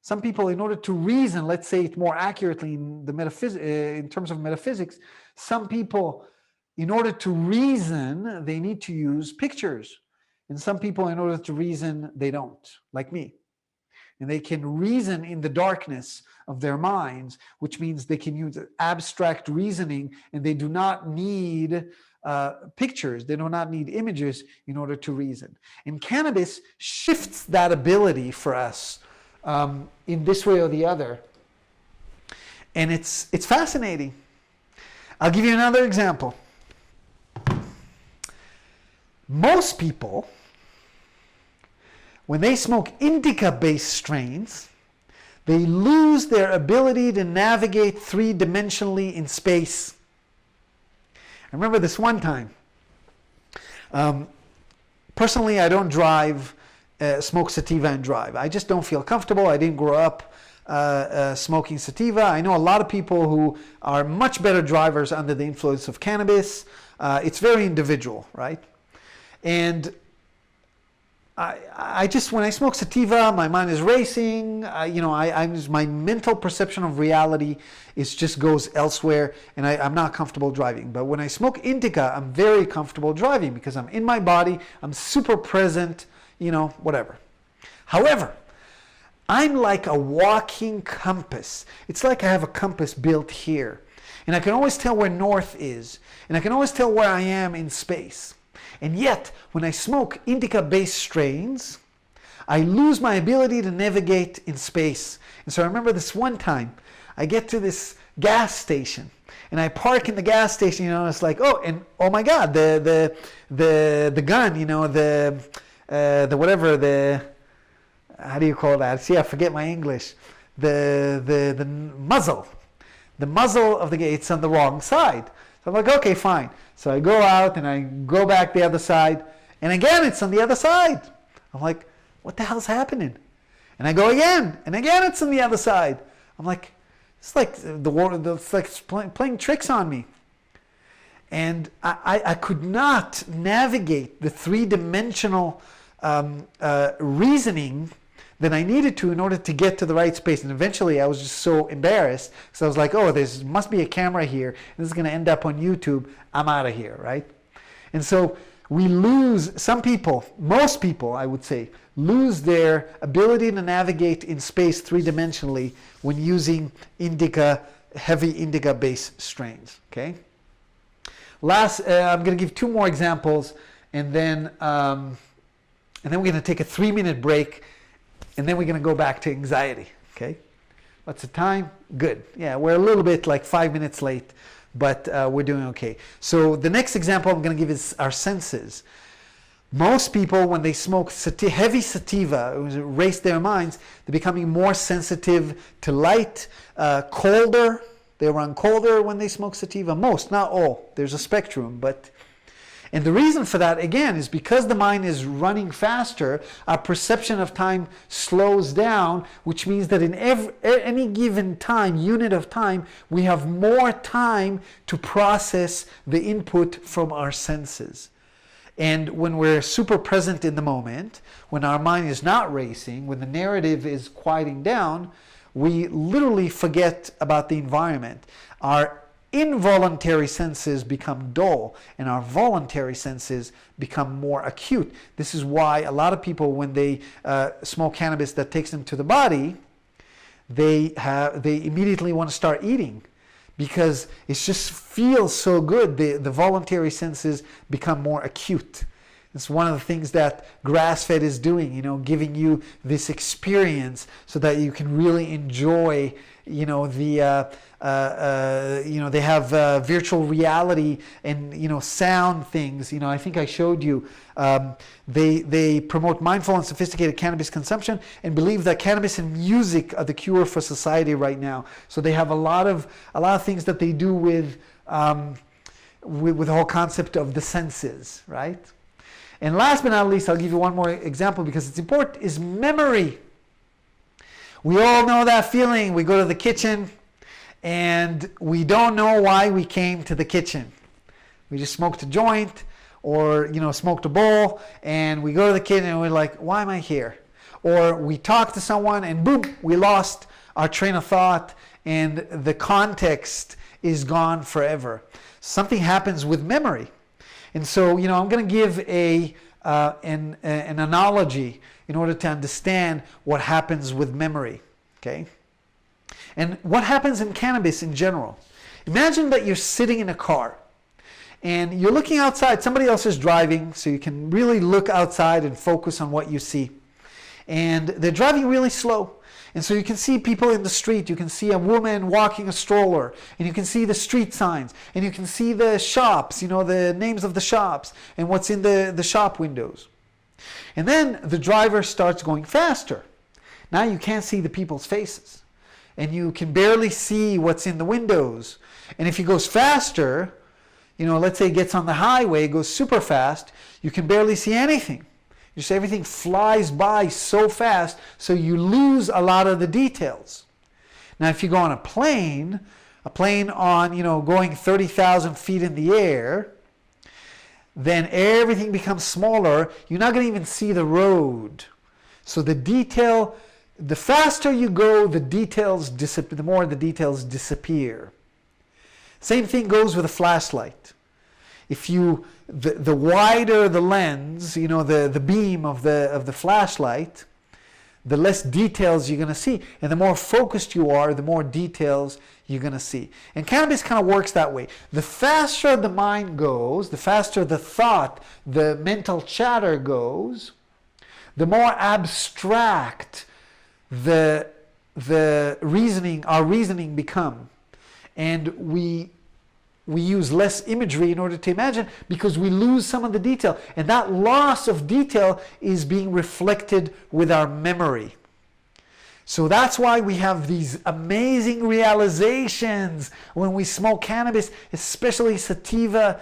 Some people, in order to reason, let's say it more accurately in the in terms of metaphysics, some people, in order to reason, they need to use pictures. And some people, in order to reason, they don't, like me. And they can reason in the darkness of their minds, which means they can use abstract reasoning, and they do not need pictures. They do not need images in order to reason. And cannabis shifts that ability for us in this way or the other. And it's fascinating. I'll give you another example. Most people, when they smoke indica-based strains, they lose their ability to navigate three-dimensionally in space. I remember this one time. Personally, I don't smoke sativa and drive. I just don't feel comfortable. I didn't grow up smoking sativa. I know a lot of people who are much better drivers under the influence of cannabis. It's very individual, right? And I just, when I smoke sativa, my mind is racing. My mental perception of reality just goes elsewhere, and I'm not comfortable driving. But when I smoke indica, I'm very comfortable driving because I'm in my body, I'm super present, whatever. However, I'm like a walking compass. It's like I have a compass built here, and I can always tell where north is, and I can always tell where I am in space. And yet, when I smoke indica-based strains, I lose my ability to navigate in space. And so I remember this one time, I get to this gas station, and I park in the gas station, and it's like, oh my God, the gun, how do you call that? See, I forget my English. The muzzle. The muzzle of the gate, it's on the wrong side. So I'm like, okay, fine. So I go out and I go back the other side, and again it's on the other side. I'm like, what the hell's happening? And I go again, and again it's on the other side. I'm like, it's like it's like playing tricks on me. And I could not navigate the three-dimensional reasoning that I needed to in order to get to the right space. And eventually I was just so embarrassed, so I was like, there must be a camera here. This is going to end up on YouTube. I'm out of here, right? And so we lose, most people, I would say, lose their ability to navigate in space three-dimensionally when using heavy indica-based strains, okay? I'm going to give two more examples, and then we're going to take a 3-minute break. And then we're going to go back to anxiety, okay? What's the time? Good. Yeah, we're a little bit like 5 minutes late, but we're doing okay. So the next example I'm going to give is our senses. Most people, when they smoke heavy sativa, race their minds, they're becoming more sensitive to light, colder. They run colder when they smoke sativa. Most, not all. There's a spectrum, but... And the reason for that, again, is because the mind is running faster, our perception of time slows down, which means that in any given unit of time, we have more time to process the input from our senses. And when we're super present in the moment, when our mind is not racing, when the narrative is quieting down, we literally forget about the environment. Our involuntary senses become dull, and our voluntary senses become more acute. This is why a lot of people, when they smoke cannabis that takes them to the body, they immediately want to start eating, because it just feels so good. The voluntary senses become more acute. It's one of the things that grass-fed is doing, giving you this experience so that you can really enjoy, the they have virtual reality and, sound things. I think I showed you, they promote mindful and sophisticated cannabis consumption and believe that cannabis and music are the cure for society right now. So they have a lot of things that they do with the whole concept of the senses, right? And last but not least, I'll give you one more example because it's important, is memory. We all know that feeling. We go to the kitchen and we don't know why we came to the kitchen. We just smoked a joint or, smoked a bowl, and we go to the kitchen and we're like, why am I here? Or we talk to someone and boom, we lost our train of thought and the context is gone forever. Something happens with memory. And so, I'm going to give an analogy in order to understand what happens with memory, okay? And what happens in cannabis in general. Imagine that you're sitting in a car and you're looking outside. Somebody else is driving, so you can really look outside and focus on what you see. And they're driving really slow. And so you can see people in the street. You can see a woman walking a stroller, and you can see the street signs, and you can see the shops, the names of the shops and what's in the shop windows. And then the driver starts going faster. Now you can't see the people's faces, and you can barely see what's in the windows. And if he goes faster, let's say he gets on the highway, goes super fast, you can barely see anything. Just everything flies by so fast, so you lose a lot of the details. Now, if you go on a plane on, going 30,000 feet in the air, then everything becomes smaller. You're not going to even see the road. So the faster you go, the more the details disappear. Same thing goes with a flashlight. If the wider the lens, the beam of the flashlight, the less details you're going to see. And the more focused you are, the more details you're going to see. And cannabis kind of works that way. The faster the mind goes, the faster the thought, the mental chatter goes, the more abstract our reasoning become. And we use less imagery in order to imagine because we lose some of the detail. And that loss of detail is being reflected with our memory. So that's why we have these amazing realizations when we smoke cannabis, especially sativa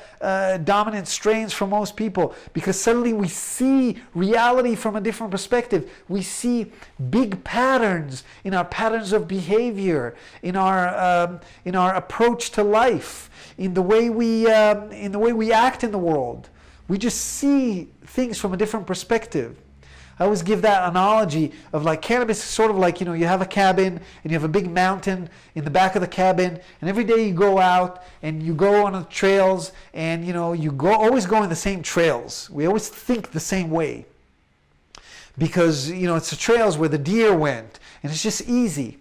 dominant strains for most people, because suddenly we see reality from a different perspective. We see big patterns in our patterns of behavior, in our approach to life, in the way we act in the world. We just see things from a different perspective. I always give that analogy of like cannabis is sort of like, you have a cabin and you have a big mountain in the back of the cabin, and every day you go out and you go on the trails and, always go in the same trails. We always think the same way because, it's the trails where the deer went and it's just easy.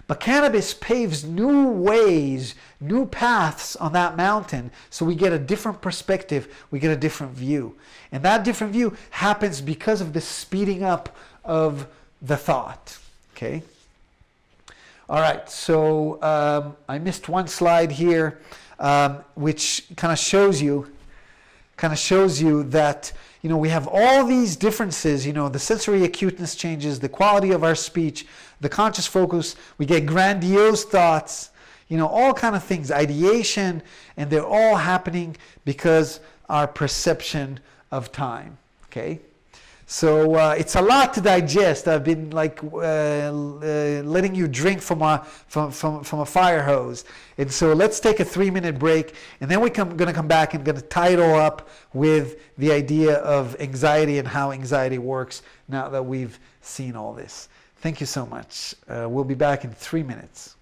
But cannabis paves new ways, new paths on that mountain, so we get a different perspective, we get a different view. And that different view happens because of the speeding up of the thought. Okay? All right, so I missed one slide here, which kind of shows you that we have all these differences, the sensory acuteness changes, the quality of our speech, the conscious focus, we get grandiose thoughts, all kind of things, ideation, and they're all happening because our perception of time, okay? So it's a lot to digest. I've been letting you drink from a fire hose. And so let's take a 3-minute break, and then we're going to come back and going to tie it all up with the idea of anxiety and how anxiety works now that we've seen all this. Thank you so much. We'll be back in 3 minutes.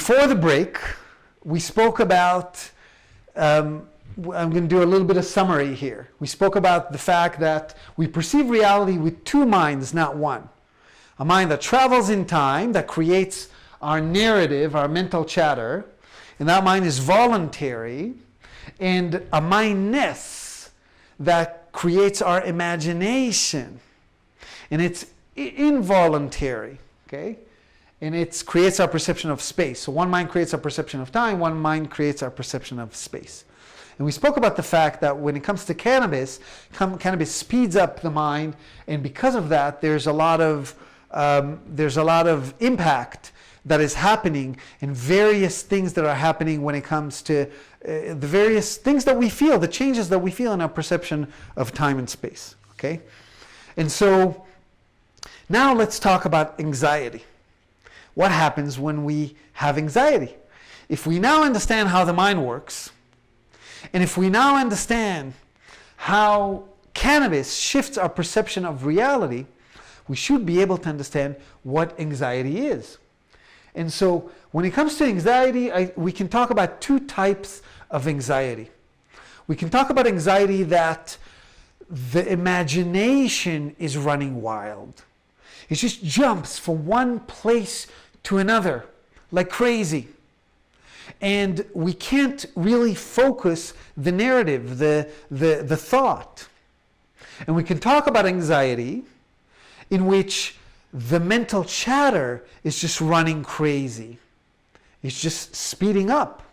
Before the break, we spoke about, I'm going to do a little bit of summary here. We spoke about the fact that we perceive reality with two minds, not one. A mind that travels in time, that creates our narrative, our mental chatter, and that mind is voluntary, and a mindness that creates our imagination, and it's involuntary, okay? And it creates our perception of space. So one mind creates our perception of time, one mind creates our perception of space. And we spoke about the fact that when it comes to cannabis, cannabis speeds up the mind, and because of that, there's a lot of impact that is happening, and various things that are happening when it comes to the various things that we feel, the changes that we feel in our perception of time and space. Okay, and so now let's talk about anxiety. What happens when we have anxiety? If we now understand how the mind works, and if we now understand how cannabis shifts our perception of reality, we should be able to understand what anxiety is. And so when it comes to anxiety, we can talk about two types of anxiety. We can talk about anxiety that the imagination is running wild. It just jumps from one place to another like crazy. And we can't really focus the narrative, the thought. And we can talk about anxiety in which the mental chatter is just running crazy. It's just speeding up.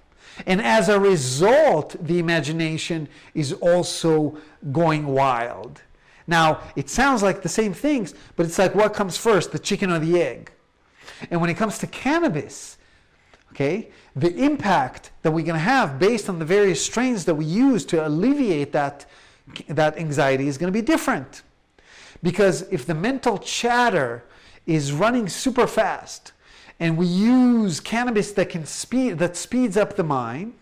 And as a result, the imagination is also going wild. Now, it sounds like the same things, but it's like what comes first, the chicken or the egg? And when it comes to cannabis, okay, the impact that we're going to have based on the various strains that we use to alleviate that anxiety is going to be different. Because if the mental chatter is running super fast, and we use cannabis that speeds up the mind,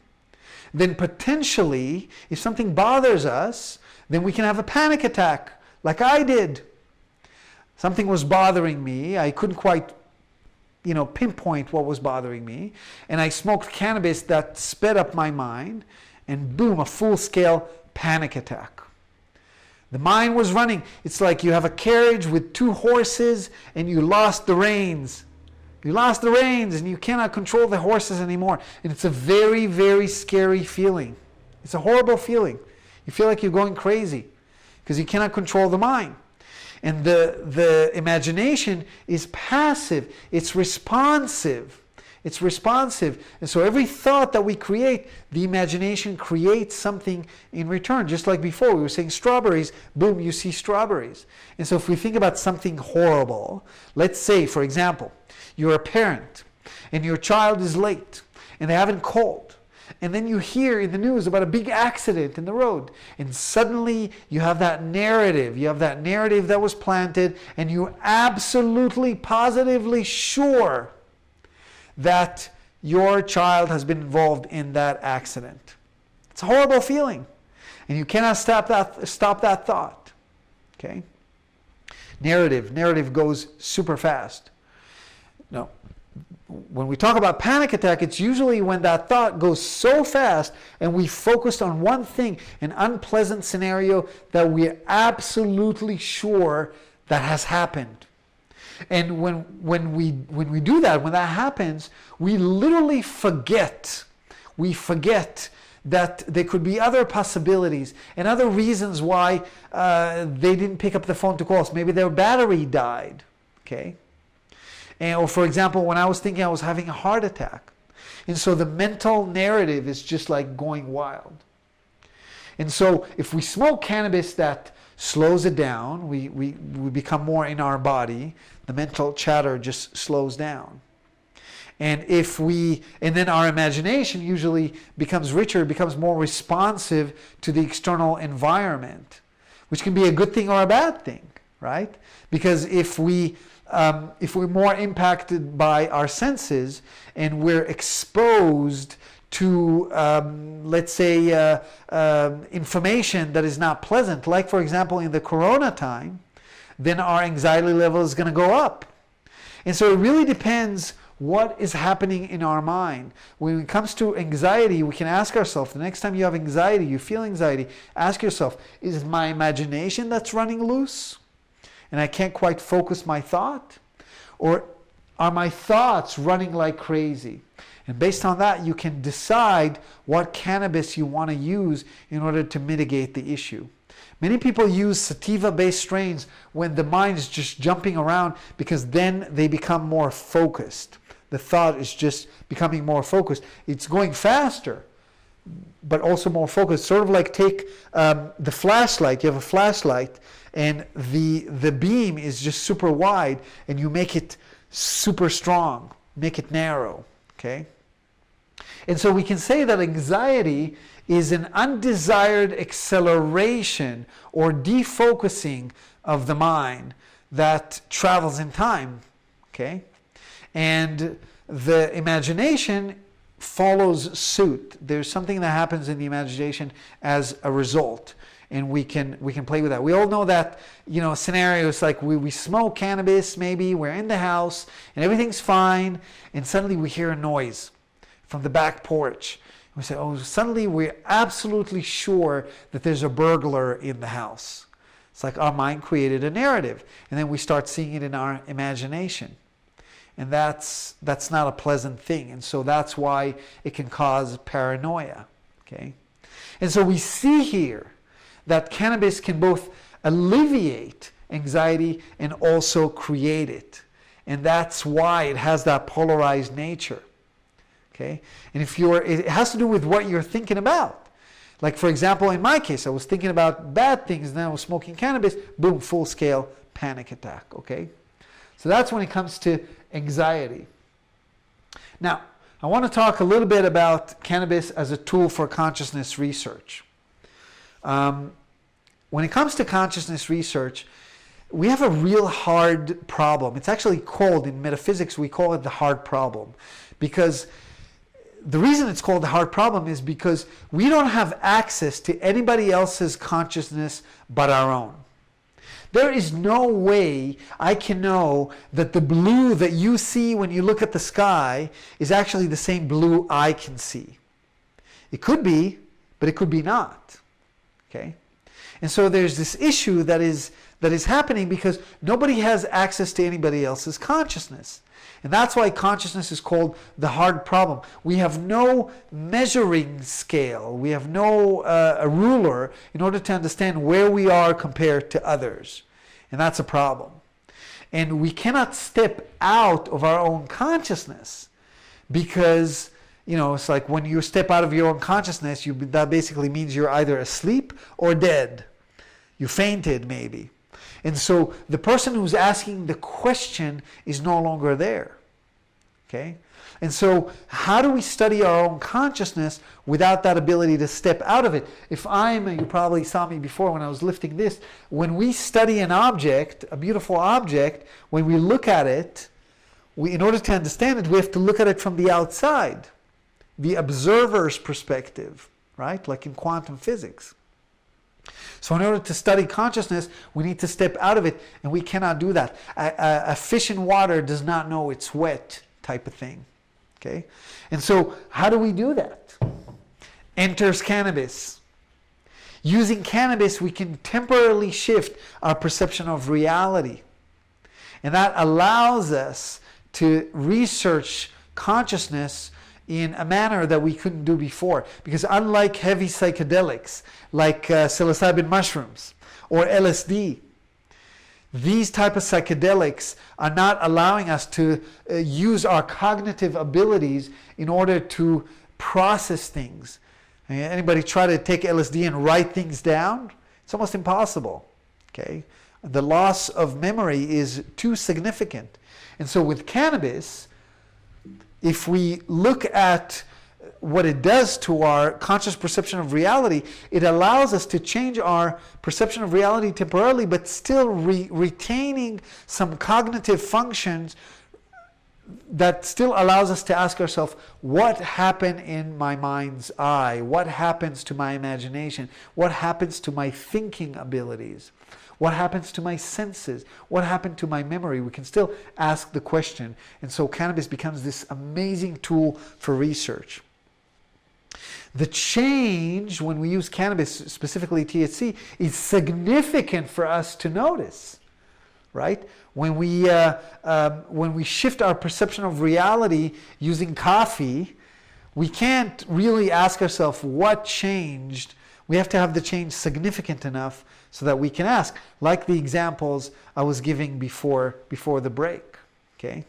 then potentially, if something bothers us, then we can have a panic attack, like I did. Something was bothering me. I couldn't quite, pinpoint what was bothering me, and I smoked cannabis that sped up my mind, and boom, a full-scale panic attack. The mind was running. It's like you have a carriage with two horses and you lost the reins. You lost the reins and you cannot control the horses anymore. And it's a very, very scary feeling. It's a horrible feeling. You feel like you're going crazy because you cannot control the mind. And the imagination is passive. It's responsive. It's responsive. And so every thought that we create, the imagination creates something in return. Just like before, we were saying strawberries, boom, you see strawberries. And so if we think about something horrible, let's say, for example, you're a parent and your child is late and they haven't called. And then you hear in the news about a big accident in the road. And suddenly you have that narrative. You have that narrative that was planted, and you're absolutely, positively sure that your child has been involved in that accident. It's a horrible feeling. And you cannot stop that thought. Okay? Narrative goes super fast. No. When we talk about panic attack, it's usually when that thought goes so fast and we focused on one thing, an unpleasant scenario that we're absolutely sure that has happened. And when we do that, when that happens, we literally forget. We forget that there could be other possibilities and other reasons why they didn't pick up the phone to call us. Maybe their battery died. Okay? Or for example, when I was thinking I was having a heart attack. And so the mental narrative is just like going wild. And so if we smoke cannabis that slows it down, we become more in our body, the mental chatter just slows down. And then our imagination usually becomes richer, becomes more responsive to the external environment, which can be a good thing or a bad thing, right? Because if we're more impacted by our senses and we're exposed to, let's say, information that is not pleasant, like for example in the corona time, then our anxiety level is going to go up. And so it really depends what is happening in our mind. When it comes to anxiety, we can ask ourselves, the next time you have anxiety, you feel anxiety, ask yourself, is it my imagination that's running loose and I can't quite focus my thought? Or are my thoughts running like crazy? And based on that, you can decide what cannabis you want to use in order to mitigate the issue. Many people use sativa-based strains when the mind is just jumping around, because then they become more focused. The thought is just becoming more focused. It's going faster, but also more focused. Sort of like take the flashlight. You have a flashlight, and the beam is just super wide, and you make it super strong, make it narrow. Okay? And so we can say that anxiety is an undesired acceleration or defocusing of the mind that travels in time. Okay? And the imagination follows suit. There's something that happens in the imagination as a result, and we can play with that. We all know that, scenarios like we smoke cannabis, maybe we're in the house and everything's fine, and suddenly we hear a noise from the back porch. We say, oh, suddenly we're absolutely sure that there's a burglar in the house. It's like our mind created a narrative, and then we start seeing it in our imagination. And that's not a pleasant thing. And so that's why it can cause paranoia. Okay? And so we see here that cannabis can both alleviate anxiety and also create it. And that's why it has that polarized nature. Okay? And it has to do with what you're thinking about. Like, for example, in my case, I was thinking about bad things, and then I was smoking cannabis, boom, full-scale panic attack. Okay? So that's when it comes to anxiety. Now, I want to talk a little bit about cannabis as a tool for consciousness research. When it comes to consciousness research, we have a real hard problem. It's actually called, in metaphysics, we call it the hard problem. Because the reason it's called the hard problem is because we don't have access to anybody else's consciousness but our own. There is no way I can know that the blue that you see when you look at the sky is actually the same blue I can see. It could be, but it could be not. Okay? And so there's this issue that is happening because nobody has access to anybody else's consciousness. And that's why consciousness is called the hard problem. We have no measuring scale. We have no a ruler in order to understand where we are compared to others. And that's a problem. And we cannot step out of our own consciousness because, it's like when you step out of your own consciousness, that basically means you're either asleep or dead. You fainted, maybe. And so the person who's asking the question is no longer there. Okay? And so how do we study our own consciousness without that ability to step out of it? You probably saw me before when I was lifting this, when we study an object, a beautiful object, when we look at it, in order to understand it, we have to look at it from the outside, the observer's perspective, right? Like in quantum physics. So in order to study consciousness, we need to step out of it, and we cannot do that. A fish in water does not know it's wet, type of thing. Okay? And so how do we do that? Enters cannabis. Using cannabis, we can temporarily shift our perception of reality. And that allows us to research consciousness in a manner that we couldn't do before. Because unlike heavy psychedelics, like psilocybin mushrooms or LSD, these type of psychedelics are not allowing us to use our cognitive abilities in order to process things. Anybody try to take LSD and write things down? It's almost impossible. Okay? The loss of memory is too significant. And so with cannabis, if we look at what it does to our conscious perception of reality, it allows us to change our perception of reality temporarily, but still retaining some cognitive functions that still allows us to ask ourselves, what happened in my mind's eye? What happens to my imagination? What happens to my thinking abilities? What happens to my senses? What happened to my memory? We can still ask the question. And so cannabis becomes this amazing tool for research. The change when we use cannabis, specifically THC, is significant for us to notice, right? When we shift our perception of reality using coffee, we can't really ask ourselves what changed. We have to have the change significant enough so that we can ask, like the examples I was giving before the break, okay?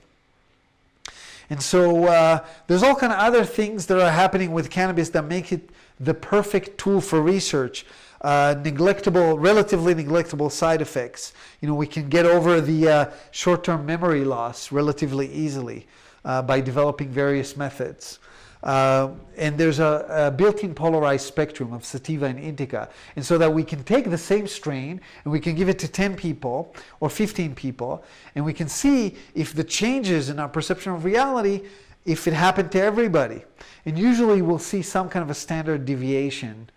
And so there's all kind of other things that are happening with cannabis that make it the perfect tool for research. Relatively neglectable side effects. We can get over the short-term memory loss relatively easily by developing various methods. And there's a built-in polarized spectrum of sativa and indica. And so that we can take the same strain and we can give it to 10 people or 15 people, and we can see if the changes in our perception of reality, if it happened to everybody. And usually we'll see some kind of a standard deviation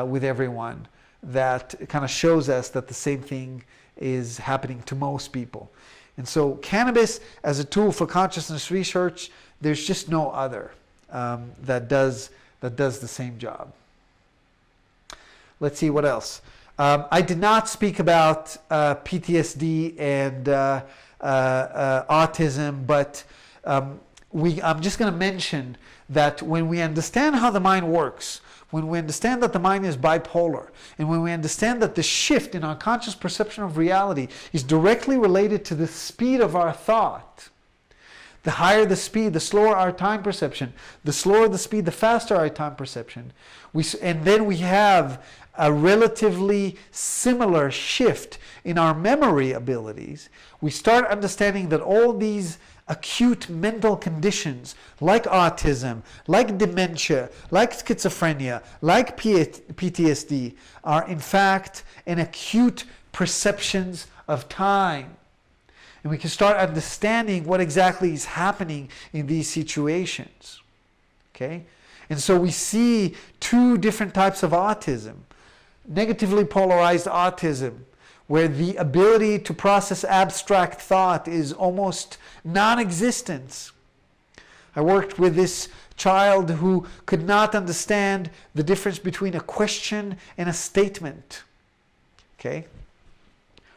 with everyone that kind of shows us that the same thing is happening to most people. And so cannabis as a tool for consciousness research, there's just no other that does the same job. Let's see what else. I did not speak about PTSD and autism, but I'm just going to mention that when we understand how the mind works, when we understand that the mind is bipolar, and when we understand that the shift in our conscious perception of reality is directly related to the speed of our thought, the higher the speed, the slower our time perception, the slower the speed, the faster our time perception. And then we have a relatively similar shift in our memory abilities. We start understanding that all these acute mental conditions like autism, like dementia, like schizophrenia, like PTSD are in fact an acute perceptions of time. And we can start understanding what exactly is happening in these situations. Okay? And so we see two different types of autism. Negatively polarized autism, where the ability to process abstract thought is almost non-existent. I worked with this child who could not understand the difference between a question and a statement. Okay?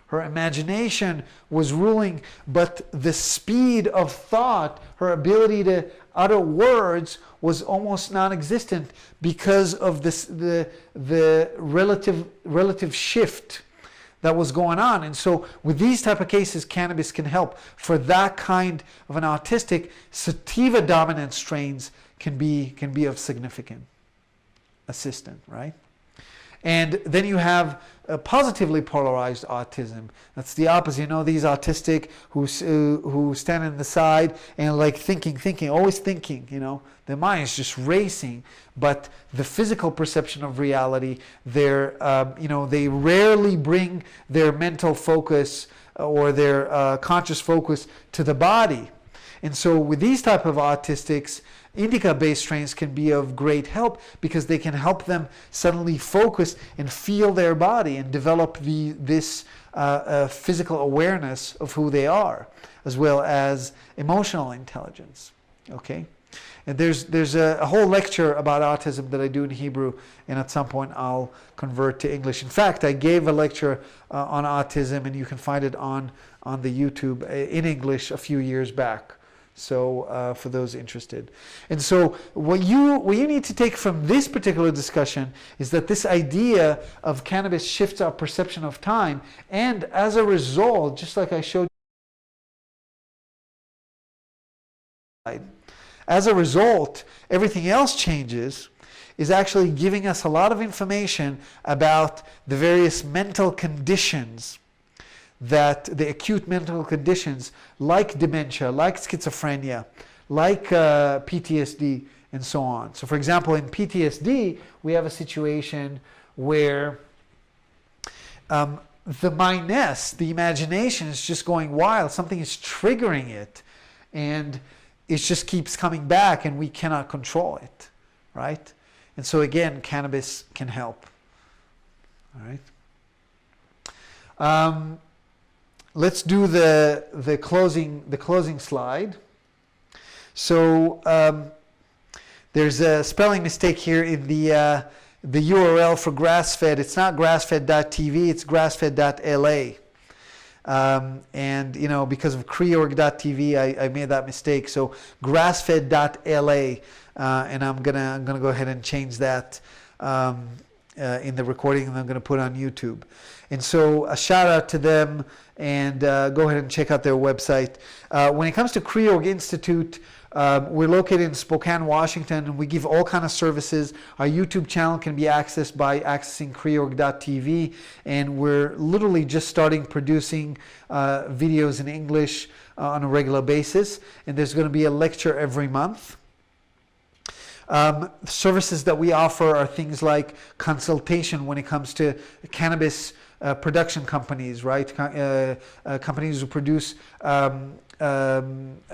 Her imagination was ruling, but the speed of thought, her ability to utter words, was almost non-existent because of the relative shift that was going on. And so with these type of cases, cannabis can help. For that kind of an autistic, sativa dominant strains can be of significant assistance, right? And then you have positively polarized autism. That's the opposite. These autistic who stand on the side and like thinking, always thinking, their mind is just racing. But the physical perception of reality, they rarely bring their mental focus or their conscious focus to the body. And so with these type of autistics, indica-based strains can be of great help because they can help them suddenly focus and feel their body and develop this physical awareness of who they are, as well as emotional intelligence. Okay? And there's a whole lecture about autism that I do in Hebrew, and at some point I'll convert to English. In fact, I gave a lecture on autism, and you can find it on the YouTube in English a few years back. So for those interested. And so what you need to take from this particular discussion is that this idea of cannabis shifts our perception of time, and as a result, just like I showed you, as a result, everything else changes, is actually giving us a lot of information about the various mental conditions, that the acute mental conditions like dementia, like schizophrenia, like PTSD, and so on. So for example, in PTSD, we have a situation where the mindness, the imagination is just going wild. Something is triggering it. and it just keeps coming back, and we cannot control it, right? And so again, cannabis can help. All right. Let's do the closing slide. So there's a spelling mistake here in the URL for grass-fed. It's not grassfed.tv, it's grassfed.la. And because of crivlog.tv, I made that mistake. So grassfed.la, and I'm gonna go ahead and change that in the recording, and I'm gonna put on YouTube. And so a shout out to them, and go ahead and check out their website. When it comes to Crivlog Institute, we're located in Spokane, Washington, and we give all kind of services. Our YouTube channel can be accessed by accessing crivlog.tv, and we're literally just starting producing videos in English on a regular basis, and there's going to be a lecture every month. Services that we offer are things like consultation when it comes to cannabis production companies, right? Companies who produce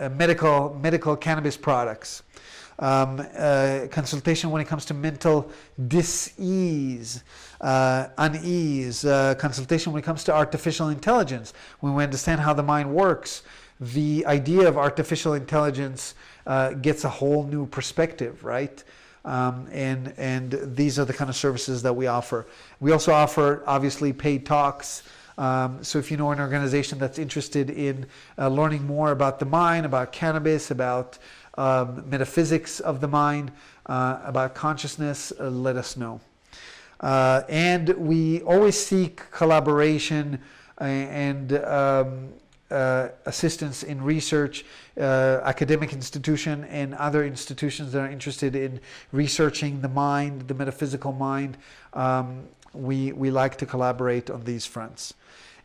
medical cannabis products. Consultation when it comes to mental dis-ease, unease. Consultation when it comes to artificial intelligence. When we understand how the mind works, the idea of artificial intelligence gets a whole new perspective, right? And these are the kind of services that we offer. We also offer, obviously, paid talks. So if you know an organization that's interested in learning more about the mind, about cannabis, about metaphysics of the mind, about consciousness, let us know. And we always seek collaboration and assistance in research, academic institution and other institutions that are interested in researching the mind, the metaphysical mind. We like to collaborate on these fronts.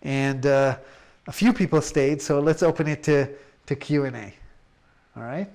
And a few people stayed, so let's open it to Q&A. All right?